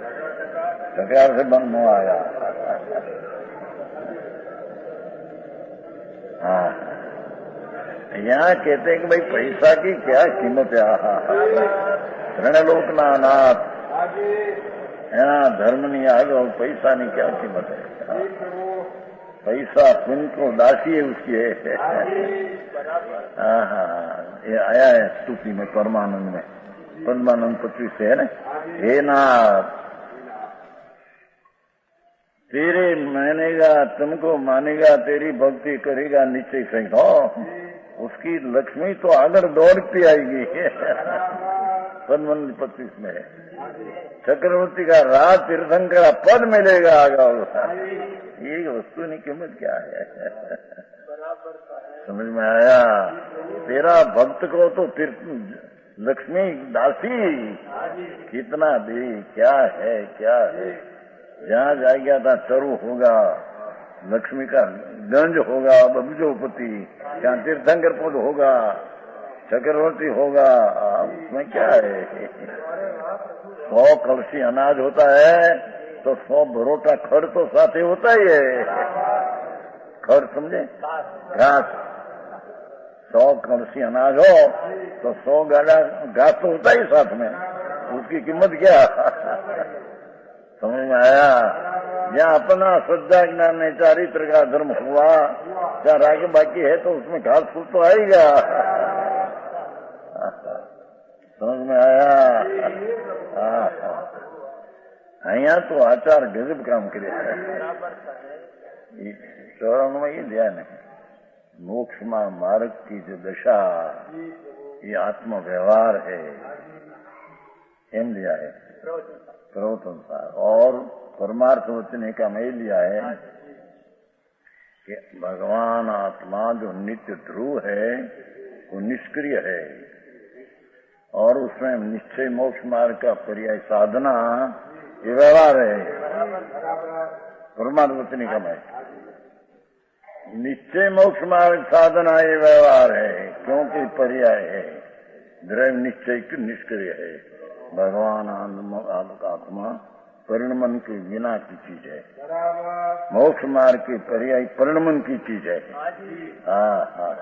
तकरार से बंद हो आया। हाँ यहाँ कहते हैं कि भाई पैसा की क्या कीमत है। रणलोक ना अनाथ है ना, धर्म नहीं आगे और पैसा नहीं, क्या कीमत है। पैसा पुण्य को दासी है उसकी है। हाँ ये आया है स्तुति में, परमानंद में, परमानंद 25 से है ना। हे नाथ तेरे मानेगा, तुमको मानेगा, तेरी भक्ति करेगा निश्चय सही हो, उसकी लक्ष्मी तो आगर दौड़ती आएगी। परमानंद 25 में चक्रवर्ती का राज तीर्थंकर पद मिलेगा आगा। ये वस्तु की कीमत क्या है। समझ में आया। तेरा भक्त को तो लक्ष्मी दासी कितना दी, क्या है क्या है। जहाँ जाएगा था चरु होगा, लक्ष्मी का गंज होगा, बबजोपति, जहाँ तीर्थंकर पद होगा, चक्रवर्ती होगा, उसमें क्या है। 100 कलशी अनाज होता है तो 100 भरोटा खड़ तो साथ ही होता ही है। खड़ समझे, घास। 100 कलशी अनाज हो तो 100 गाड़ा घास तो होता ही साथ में, उसकी कीमत क्या। समझ में आया। जहाँ अपना श्रद्धा ज्ञान ने चारित्र का धर्म हुआ, जहाँ राग बाकी है तो उसमें घास फूस तो आएगा। समझ में आया। यहाँ तो आचार गजब काम करे। चौरानों में ये ध्यान है, मोक्ष मार्ग की जो दशा, ये आत्म व्यवहार है, एम लिया है सर्वसंसार। और परमार्थ वचने का मैं लिया है कि भगवान आत्मा जो नित्य ध्रुव है वो निष्क्रिय है, और उसमें निश्चय मोक्ष मार्ग का पर्याय साधना ये व्यवहार है। परमार्थ वचने का मैं निश्चय मोक्ष मार्ग साधना ये व्यवहार है, क्योंकि पर्याय है। द्रव्य निश्चय की निष्क्रिय है, भगवान आत्मा परिणमन के बिना की चीज है, मोक्ष मार्ग के पर्याय परिणमन की चीज है। हाँ हाँ,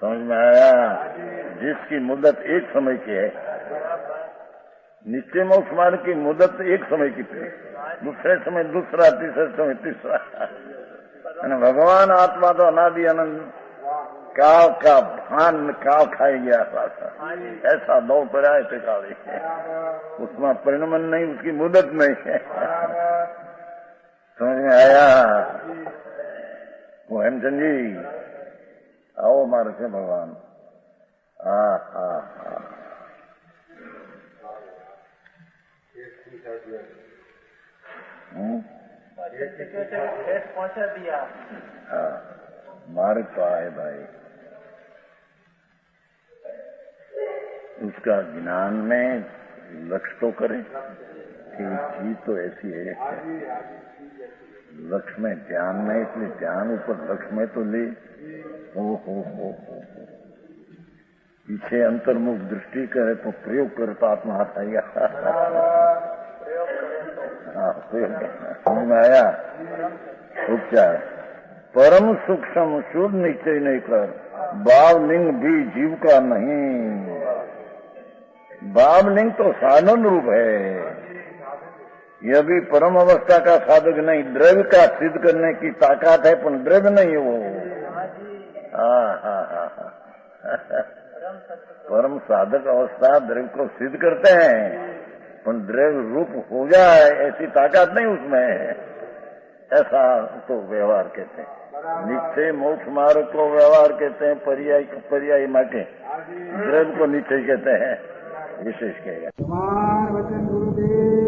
समझ में आया? जिसकी मुद्दत एक समय की है, निश्चय मोक्ष मार्ग की मुद्दत एक समय की थी, दूसरे समय दूसरा, तीसरे समय तीसरा। भगवान आत्मा तो अनादि अनंत काल का भान काल खाई गया था, ऐसा दौड़ पर आए थे काली, उसमें परिणमन नहीं, उसकी मुद्दत नहीं है। समझ में आया? वो हेमचंद जी आओ हमारे से भगवान। हाँ हाँ हाँ, पहुंचा दिया। हाँ, मार्ग तो आए भाई, उसका ज्ञान में लक्ष्य तो करे कि चीज तो ऐसी है, लक्ष्य में ध्यान में, इसलिए ध्यान ऊपर लक्ष्य में तो ले। हो पीछे अंतर्मुख दृष्टि करे तो प्रयोग करे तो आत्मा हाथ आएगा। हाँ, समझ में आया? उपचार परम सूक्ष्म शुद्ध निश्चय नहीं कर, भावलिंग भी जीव का नहीं। भावलिंग तो साधन रूप है, यह भी परम अवस्था का साधक नहीं, द्रव्य का सिद्ध करने की ताकत है, पर द्रव्य नहीं वो। हाँ हाँ हाँ हाँ, परम साधक अवस्था द्रव्य को सिद्ध करते हैं, पर द्रव्य रूप हो जाए ऐसी ताकत नहीं उसमें, ऐसा तो व्यवहार कहते हैं। निश्चय मोक्ष मार्ग को व्यवहार कहते हैं, पर्याय माटे द्रव्य को निश्चय कहते हैं, विशेष कहेगा। वचन गुरुदेव